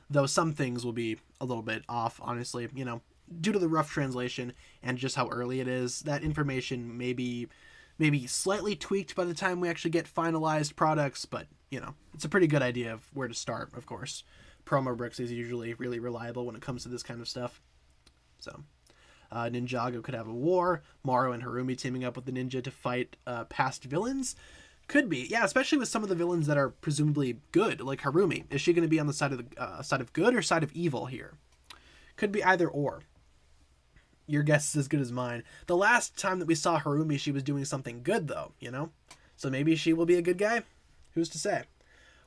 though some things will be a little bit off, honestly, you know, due to the rough translation and just how early it is. That information may be slightly tweaked by the time we actually get finalized products, but, you know, it's a pretty good idea of where to start, of course. Promo Bricks is usually really reliable when it comes to this kind of stuff. So, Ninjago could have a war. Maru and Harumi teaming up with the ninja to fight past villains. Could be, yeah, especially with some of the villains that are presumably good, like Harumi. Is she going to be on the side of side of good or side of evil here? Could be either or. Your guess is as good as mine. The last time that we saw Harumi, she was doing something good, though, you know? So maybe she will be a good guy? Who's to say?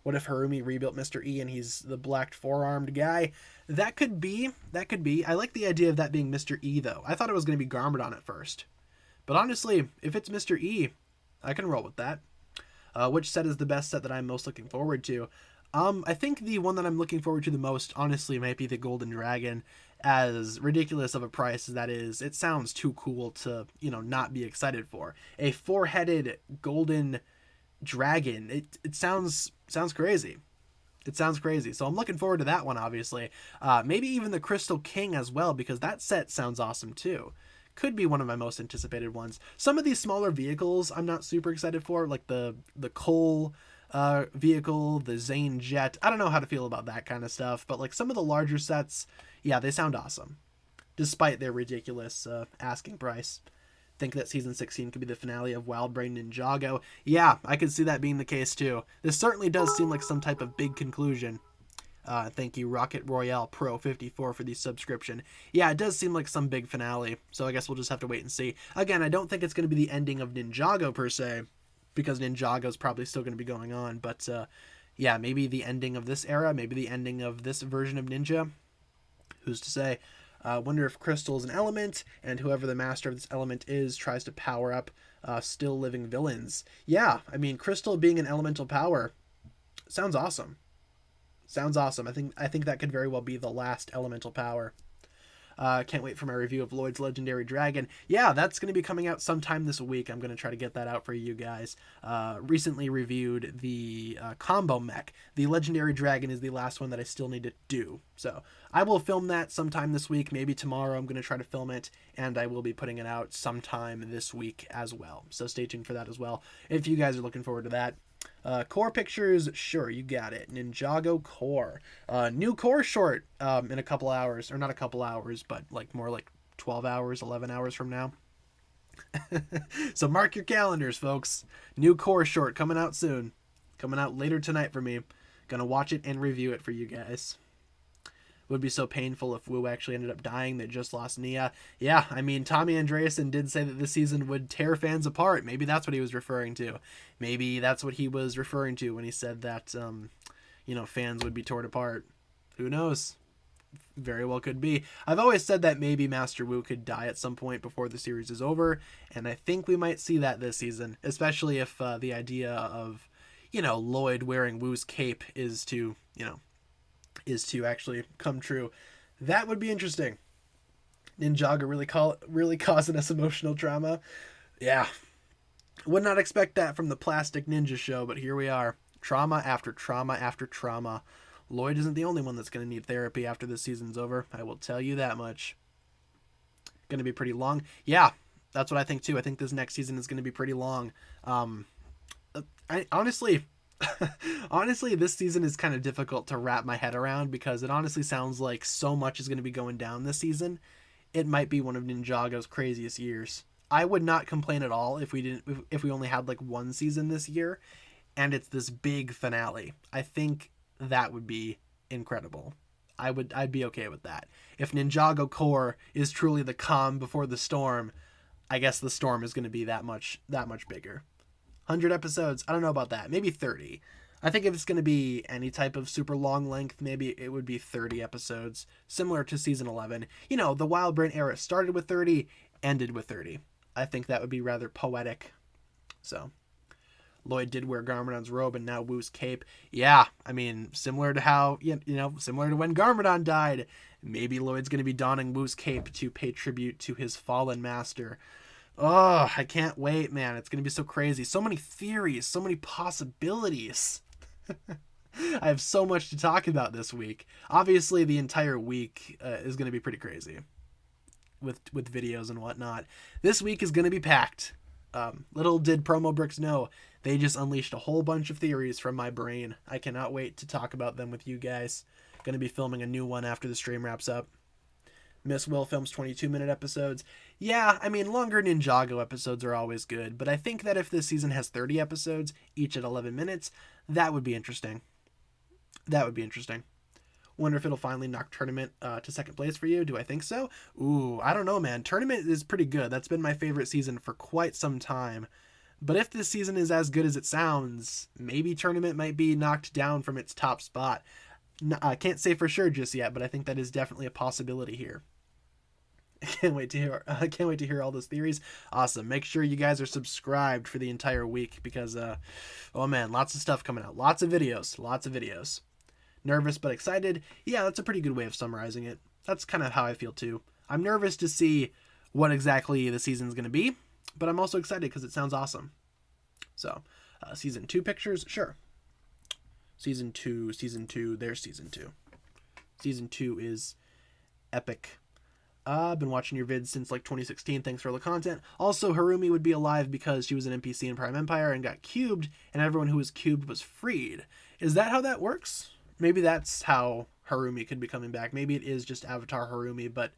What if Harumi rebuilt Mr. E and he's the black four-armed guy? That could be. I like the idea of that being Mr. E, though. I thought it was going to be Garmadon at first. But honestly, if it's Mr. E, I can roll with that. Which set is the best set that I'm most looking forward to? I think the one that I'm looking forward to the most, honestly, might be the Golden Dragon. As ridiculous of a price as that is, it sounds too cool to, you know, not be excited for. A four-headed golden dragon. It sounds crazy. It sounds crazy. So I'm looking forward to that one, obviously. Maybe even the Crystal King as well, because that set sounds awesome too. Could be one of my most anticipated ones. Some of these smaller vehicles I'm not super excited for, like the Cole vehicle, the Zane jet. I don't know how to feel about that kind of stuff, but like some of the larger sets, yeah, they sound awesome, despite their ridiculous asking price. Think that season 16 could be the finale of Wild Brain Ninjago. Yeah, I could see that being the case too. This certainly does seem like some type of big conclusion. Thank you, Rocket Royale Pro 54 for the subscription. Yeah, it does seem like some big finale, so I guess we'll just have to wait and see. Again, I don't think it's going to be the ending of Ninjago per se, because Ninjago's probably still going to be going on, but yeah, maybe the ending of this era, maybe the ending of this version of Ninja. Who's to say? Wonder if Crystal is an element, and whoever the master of this element is tries to power up still living villains. Yeah, I mean, Crystal being an elemental power sounds awesome. Sounds awesome. I think that could very well be the last elemental power. Can't wait for my review of Lloyd's Legendary Dragon. Yeah, that's going to be coming out sometime this week. I'm going to try to get that out for you guys. Recently reviewed the combo mech. The Legendary Dragon is the last one that I still need to do. So I will film that sometime this week. Maybe tomorrow I'm going to try to film it, and I will be putting it out sometime this week as well. So stay tuned for that as well, if you guys are looking forward to that. Core pictures, sure, you got it. Ninjago core. New core short in a couple hours, or not a couple hours, but like more like 12 hours, 11 hours from now. So mark your calendars, folks. New core short coming out soon. Coming out later tonight for me. Gonna watch it and review it for you guys. Would be so painful if Wu actually ended up dying. They just lost Nia. Yeah, I mean, Tommy Andreasen did say that this season would tear fans apart. Maybe that's what he was referring to. Maybe that's what he was referring to when he said that, fans would be torn apart. Who knows? Very well could be. I've always said that maybe Master Wu could die at some point before the series is over, and I think we might see that this season, especially if the idea of, Lloyd wearing Wu's cape is to actually come true. That would be interesting. Ninjago really causing us emotional trauma. Yeah. Would not expect that from the Plastic Ninja show, but here we are. Trauma after trauma after trauma. Lloyd isn't the only one that's going to need therapy after this season's over. I will tell you that much. Going to be pretty long. Yeah, that's what I think too. I think this next season is going to be pretty long. Honestly, this season is kind of difficult to wrap my head around because it honestly sounds like so much is going to be going down this season. It might be one of Ninjago's craziest years. I would not complain at all if we only had like one season this year and it's this big finale. I think that would be incredible. I'd be okay with that. If Ninjago Core is truly the calm before the storm, I guess the storm is going to be that much bigger. 100 episodes, I don't know about that. Maybe 30. I think if it's going to be any type of super long length, maybe it would be 30 episodes, similar to season 11. The Wild Brain era started with 30, ended with 30. I think that would be rather poetic. So, Lloyd did wear Garmadon's robe and now Wu's cape. Yeah, I mean, similar to how, similar to when Garmadon died, maybe Lloyd's going to be donning Wu's cape to pay tribute to his fallen master. Oh, I can't wait, man. It's going to be so crazy. So many theories, so many possibilities. I have so much to talk about this week. Obviously, the entire week is going to be pretty crazy with videos and whatnot. This week is going to be packed. Little did Promo Bricks know, they just unleashed a whole bunch of theories from my brain. I cannot wait to talk about them with you guys. Going to be filming a new one after the stream wraps up. Miss Will films 22-minute episodes. Yeah, I mean, longer Ninjago episodes are always good, but I think that if this season has 30 episodes, each at 11 minutes, that would be interesting. Wonder if it'll finally knock Tournament to second place for you. Do I think so? Ooh, I don't know, man. Tournament is pretty good. That's been my favorite season for quite some time. But if this season is as good as it sounds, maybe Tournament might be knocked down from its top spot. I can't say for sure just yet, but I think that is definitely a possibility here. I can't wait to hear all those theories. Awesome. Make sure you guys are subscribed for the entire week because, oh man, lots of stuff coming out. Lots of videos. Nervous but excited. Yeah, that's a pretty good way of summarizing it. That's kind of how I feel too. I'm nervous to see what exactly the season's going to be, but I'm also excited because it sounds awesome. So, season 2 pictures, sure. Season 2, there's season 2. Season 2 is epic. I've been watching your vids since like 2016. Thanks for all the content. Also, Harumi would be alive because she was an NPC in Prime Empire and got cubed, and everyone who was cubed was freed. Is that how that works? Maybe that's how Harumi could be coming back. Maybe it is just Avatar Harumi, but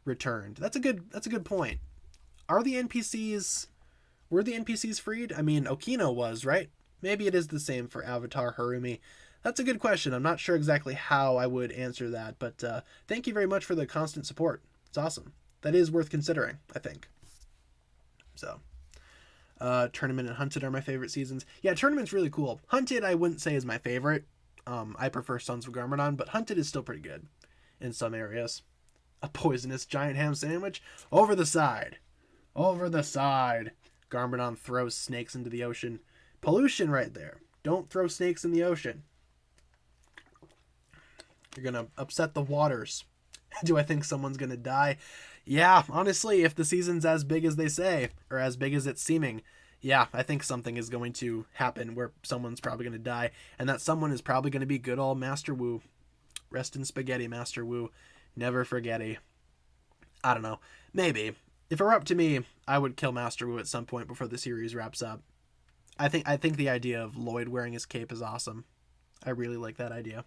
returned. That's a good point. Were the NPCs freed? I mean, Okino was, right? Maybe it is the same for Avatar Harumi. That's a good question. I'm not sure exactly how I would answer that, but thank you very much for the constant support. It's awesome. That is worth considering, I think. So, Tournament and Hunted are my favorite seasons. Yeah, Tournament's really cool. Hunted, I wouldn't say is my favorite. I prefer Sons of Garmadon, but Hunted is still pretty good in some areas. A poisonous giant ham sandwich? Over the side. Over the side. Garmadon throws snakes into the ocean. Pollution right there. Don't throw snakes in the ocean. You're going to upset the waters. Do I think someone's going to die? Yeah, honestly, if the season's as big as they say, or as big as it's seeming, yeah, I think something is going to happen where someone's probably going to die, and that someone is probably going to be good old Master Wu. Rest in spaghetti, Master Wu. Never forgetty. I don't know. Maybe. If it were up to me, I would kill Master Wu at some point before the series wraps up. I think the idea of Lloyd wearing his cape is awesome. I really like that idea.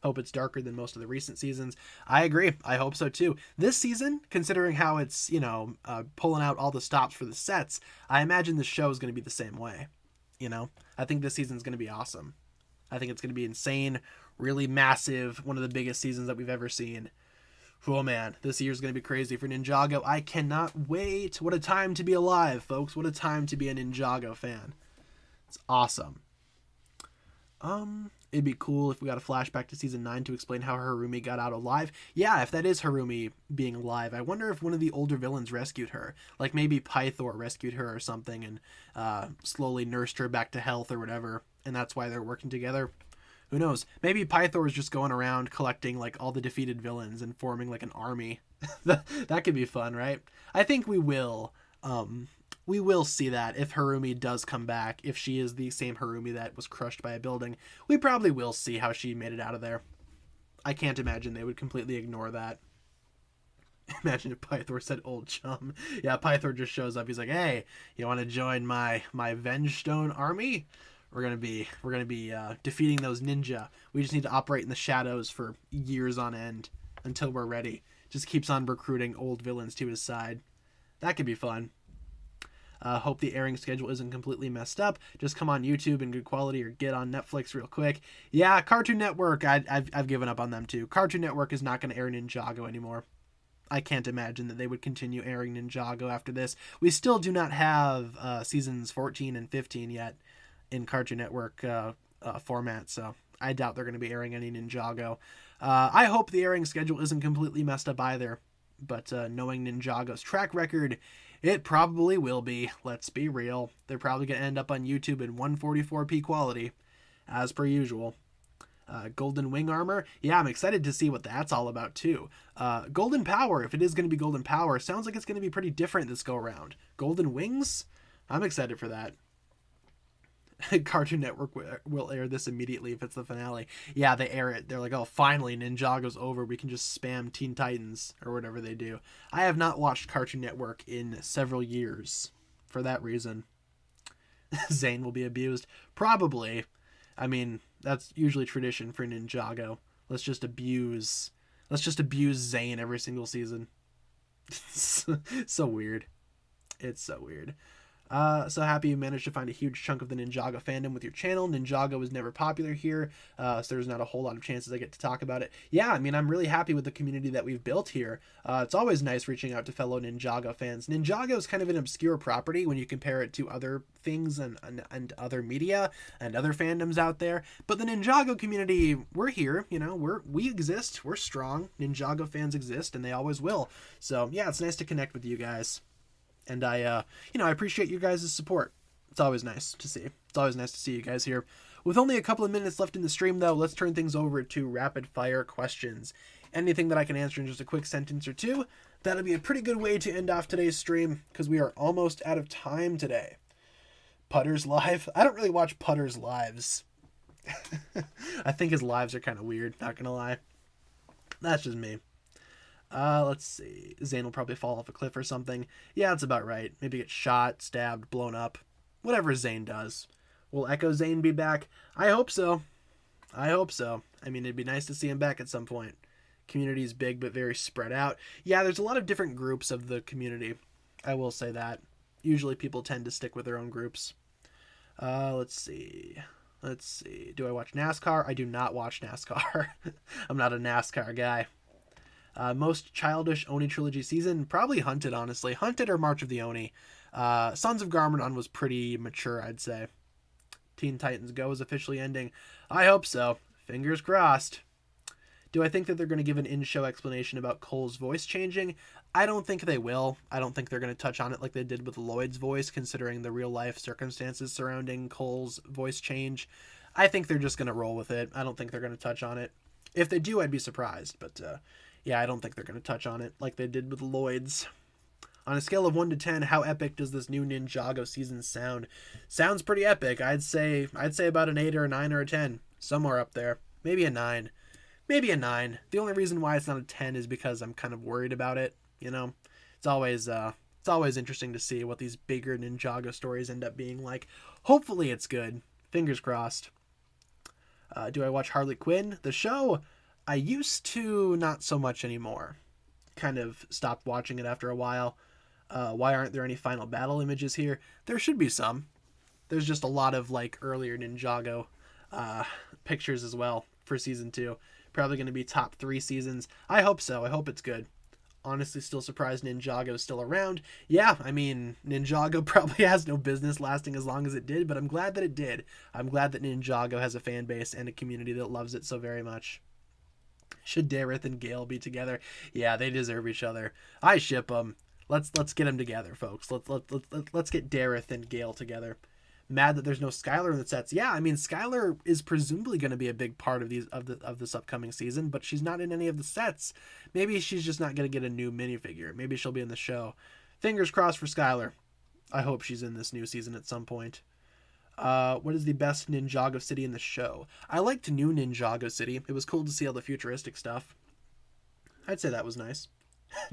Hope it's darker than most of the recent seasons. I agree. I hope so too. This season, considering how it's, pulling out all the stops for the sets, I imagine the show is going to be the same way. I think this season's going to be awesome. I think it's going to be insane, really massive, one of the biggest seasons that we've ever seen. Oh man, this year's going to be crazy for Ninjago. I cannot wait. What a time to be alive, folks. What a time to be a Ninjago fan. It's awesome. It'd be cool if we got a flashback to season 9 to explain how Harumi got out alive. Yeah, if that is Harumi being alive, I wonder if one of the older villains rescued her. Like maybe Pythor rescued her or something and slowly nursed her back to health or whatever, and that's why they're working together. Who knows? Maybe Pythor is just going around collecting like all the defeated villains and forming like an army. That could be fun, right? I think we will. We will see that if Harumi does come back, if she is the same Harumi that was crushed by a building. We probably will see how she made it out of there. I can't imagine they would completely ignore that. Imagine if Pythor said old chum. Yeah, Pythor just shows up. He's like, hey, you want to join my Vengestone army? We're gonna be defeating those ninja. We just need to operate in the shadows for years on end until we're ready. Just keeps on recruiting old villains to his side. That could be fun. Hope the airing schedule isn't completely messed up. Just come on YouTube in good quality or get on Netflix real quick. Yeah, Cartoon Network, I've given up on them too. Cartoon Network is not going to air Ninjago anymore. I can't imagine that they would continue airing Ninjago after this. We still do not have seasons 14 and 15 yet in Cartoon Network format, so I doubt they're going to be airing any Ninjago. I hope the airing schedule isn't completely messed up either, but knowing Ninjago's track record, it probably will be. Let's be real. They're probably going to end up on YouTube in 144p quality, as per usual. Golden Wing Armor. Yeah, I'm excited to see what that's all about, too. Golden Power, if it is going to be Golden Power, sounds like it's going to be pretty different this go-around. Golden Wings? I'm excited for that. Cartoon Network will air this immediately if it's the finale. Yeah, they air it. They're like, oh, finally, Ninjago's over. We can just spam Teen Titans or whatever they do. I have not watched Cartoon Network in several years for that reason. Zane will be abused. Probably. I mean, that's usually tradition for Ninjago. Let's just abuse Zane every single season. So weird. It's so weird. So happy you managed to find a huge chunk of the Ninjago fandom with your channel. Ninjago was never popular here, so there's not a whole lot of chances I get to talk about it. Yeah, I mean, I'm really happy with the community that we've built here. It's always nice reaching out to fellow Ninjago fans. Ninjago is kind of an obscure property when you compare it to other things and other media and other fandoms out there. But the Ninjago community, we're here, we exist, we're strong. Ninjago fans exist, and they always will. So yeah, it's nice to connect with you guys. And I appreciate you guys' support. It's always nice to see. It's always nice to see you guys here. With only a couple of minutes left in the stream, though, let's turn things over to rapid-fire questions. Anything that I can answer in just a quick sentence or two, that'll be a pretty good way to end off today's stream, because we are almost out of time today. Putter's live? I don't really watch Putter's lives. I think his lives are kind of weird, not gonna lie. That's just me. Let's see. Zane will probably fall off a cliff or something. Yeah, that's about right. Maybe get shot, stabbed, blown up. Whatever Zane does. Will Echo Zane be back? I hope so. I mean, it'd be nice to see him back at some point. Community is big, but very spread out. Yeah, there's a lot of different groups of the community. I will say that. Usually people tend to stick with their own groups. Let's see. Let's see. Do I watch NASCAR? I do not watch NASCAR. I'm not a NASCAR guy. Most childish Oni trilogy season? Probably Hunted, honestly. Hunted or March of the Oni. Sons of Garmadon was pretty mature, I'd say. Teen Titans Go is officially ending. I hope so. Fingers crossed. Do I think that they're going to give an in-show explanation about Cole's voice changing? I don't think they will. I don't think they're going to touch on it like they did with Lloyd's voice, considering the real-life circumstances surrounding Cole's voice change. I think they're just going to roll with it. I don't think they're going to touch on it. If they do, I'd be surprised. But, yeah, I don't think they're going to touch on it like they did with Lloyd's. On a scale of 1 to 10, how epic does this new Ninjago season sound? Sounds pretty epic. I'd say about an 8 or a 9 or a 10. Somewhere up there. Maybe a 9. Maybe a 9. The only reason why it's not a 10 is because I'm kind of worried about it. You know, it's always interesting to see what these bigger Ninjago stories end up being like. Hopefully it's good. Fingers crossed. Do I watch Harley Quinn? The show, I used to, not so much anymore. Kind of stopped watching it after a while. Why aren't there any final battle images here? There should be some. There's just a lot of like earlier Ninjago pictures as well for season 2. Probably going to be top 3 seasons. I hope so. I hope it's good. Honestly, still surprised Ninjago's still around. Yeah, I mean, Ninjago probably has no business lasting as long as it did, but I'm glad that it did. I'm glad that Ninjago has a fan base and a community that loves it so very much. Should Dareth and Gale be together? Yeah, they deserve each other. I ship them. Let's get them together, folks. Let's get Dareth and Gale together. Mad that there's no Skylar in the sets. Yeah, I mean, Skylar is presumably going to be a big part of this upcoming season, but she's not in any of the sets. Maybe she's just not going to get a new minifigure. Maybe she'll be in the show. Fingers crossed for Skylar. I hope she's in this new season at some point. What is the best Ninjago city in the show? I liked new Ninjago City. It was cool to see all the futuristic stuff. I'd say that was nice.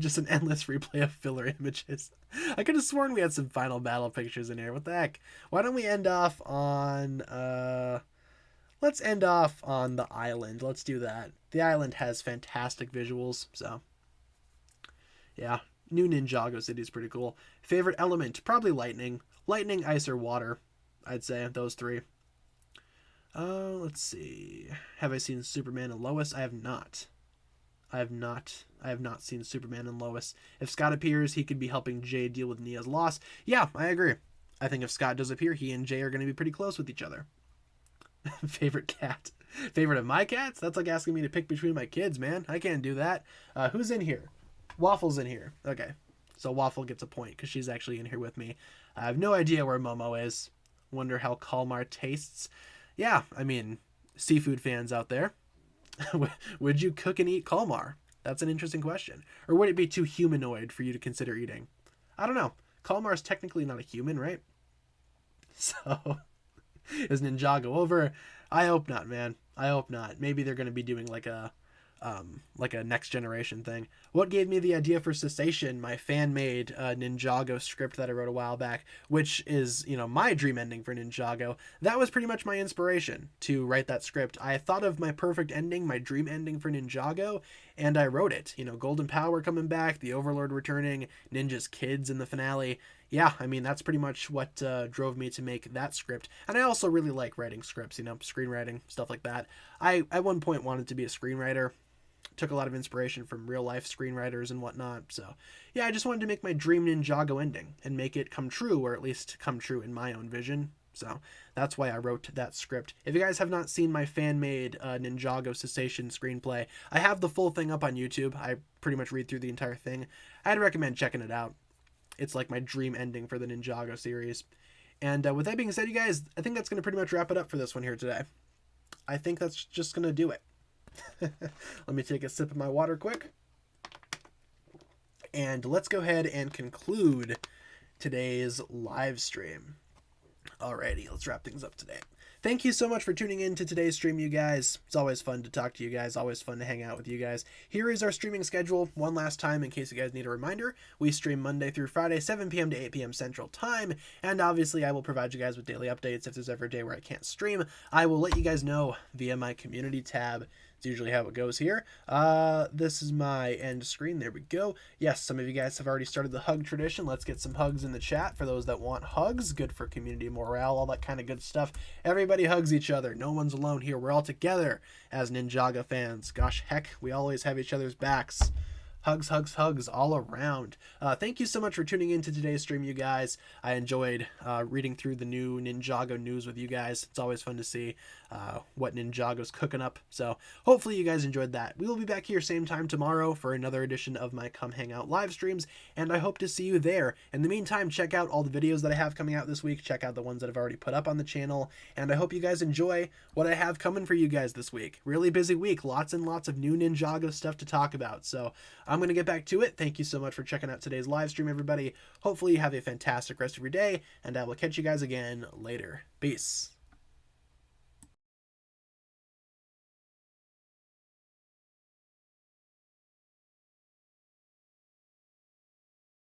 Just an endless replay of filler images. I could have sworn we had some final battle pictures in here. What the heck? Why don't we end off on... Let's end off on the island. Let's do that. The island has fantastic visuals, so... Yeah, new Ninjago City is pretty cool. Favorite element? Probably lightning. Lightning, ice, or water. I'd say those 3. Let's see. Have I seen Superman and Lois? I have not. I have not seen Superman and Lois. If Scott appears, he could be helping Jay deal with Nia's loss. Yeah, I agree. I think if Scott does appear, he and Jay are going to be pretty close with each other. Favorite cat? Favorite of my cats? That's like asking me to pick between my kids, man. I can't do that. Who's in here? Waffle's in here. Okay. So Waffle gets a point because she's actually in here with me. I have no idea where Momo is. Wonder how Kalmar tastes. Yeah, I mean, seafood fans out there. Would you cook and eat Kalmar? That's an interesting question. Or would it be too humanoid for you to consider eating? I don't know. Kalmar is technically not a human, right? So, is Ninjago over? I hope not, man. I hope not. Maybe they're going to be doing like a next generation thing. What gave me the idea for Cessation? My fan-made Ninjago script that I wrote a while back, which is, my dream ending for Ninjago. That was pretty much my inspiration to write that script. I thought of my perfect ending, my dream ending for Ninjago, and I wrote it. Golden Power coming back, the Overlord returning, Ninja's kids in the finale. Yeah, I mean, that's pretty much what drove me to make that script. And I also really like writing scripts, screenwriting, stuff like that. I, at one point, wanted to be a screenwriter. Took a lot of inspiration from real life screenwriters and whatnot. So yeah, I just wanted to make my dream Ninjago ending and make it come true, or at least come true in my own vision. So that's why I wrote that script. If you guys have not seen my fan-made Ninjago Cessation screenplay, I have the full thing up on YouTube. I pretty much read through the entire thing. I'd recommend checking it out. It's like my dream ending for the Ninjago series. And with that being said, you guys, I think that's going to pretty much wrap it up for this one here today. I think that's just going to do it. Let me take a sip of my water quick. And let's go ahead and conclude today's live stream. Alrighty, let's wrap things up today. Thank you so much for tuning in to today's stream, you guys. It's always fun to talk to you guys, always fun to hang out with you guys. Here is our streaming schedule one last time in case you guys need a reminder. We stream Monday through Friday, 7 p.m. to 8 p.m. Central Time, and obviously I will provide you guys with daily updates. If there's ever a day where I can't stream, I will let you guys know via my community tab. It's usually how it goes here. This is my end screen. There we go. Yes, some of you guys have already started the hug tradition. Let's get some hugs in the chat for those that want hugs. Good for community morale, all that kind of good stuff. Everybody hugs each other. No one's alone here. We're all together as Ninjago fans. Gosh, heck, we always have each other's backs. Hugs, hugs, hugs all around. Thank you so much for tuning into today's stream, you guys. I enjoyed reading through the new Ninjago news with you guys. It's always fun to see what Ninjago's cooking up. So hopefully you guys enjoyed that. We will be back here same time tomorrow for another edition of my Come Hang Out live streams, and I hope to see you there. In the meantime, check out all the videos that I have coming out this week. Check out the ones that I've already put up on the channel, and I hope you guys enjoy what I have coming for you guys this week. Really busy week. Lots and lots of new Ninjago stuff to talk about. So I'm going to get back to it. Thank you so much for checking out today's live stream, everybody. Hopefully you have a fantastic rest of your day, and I will catch you guys again later. Peace.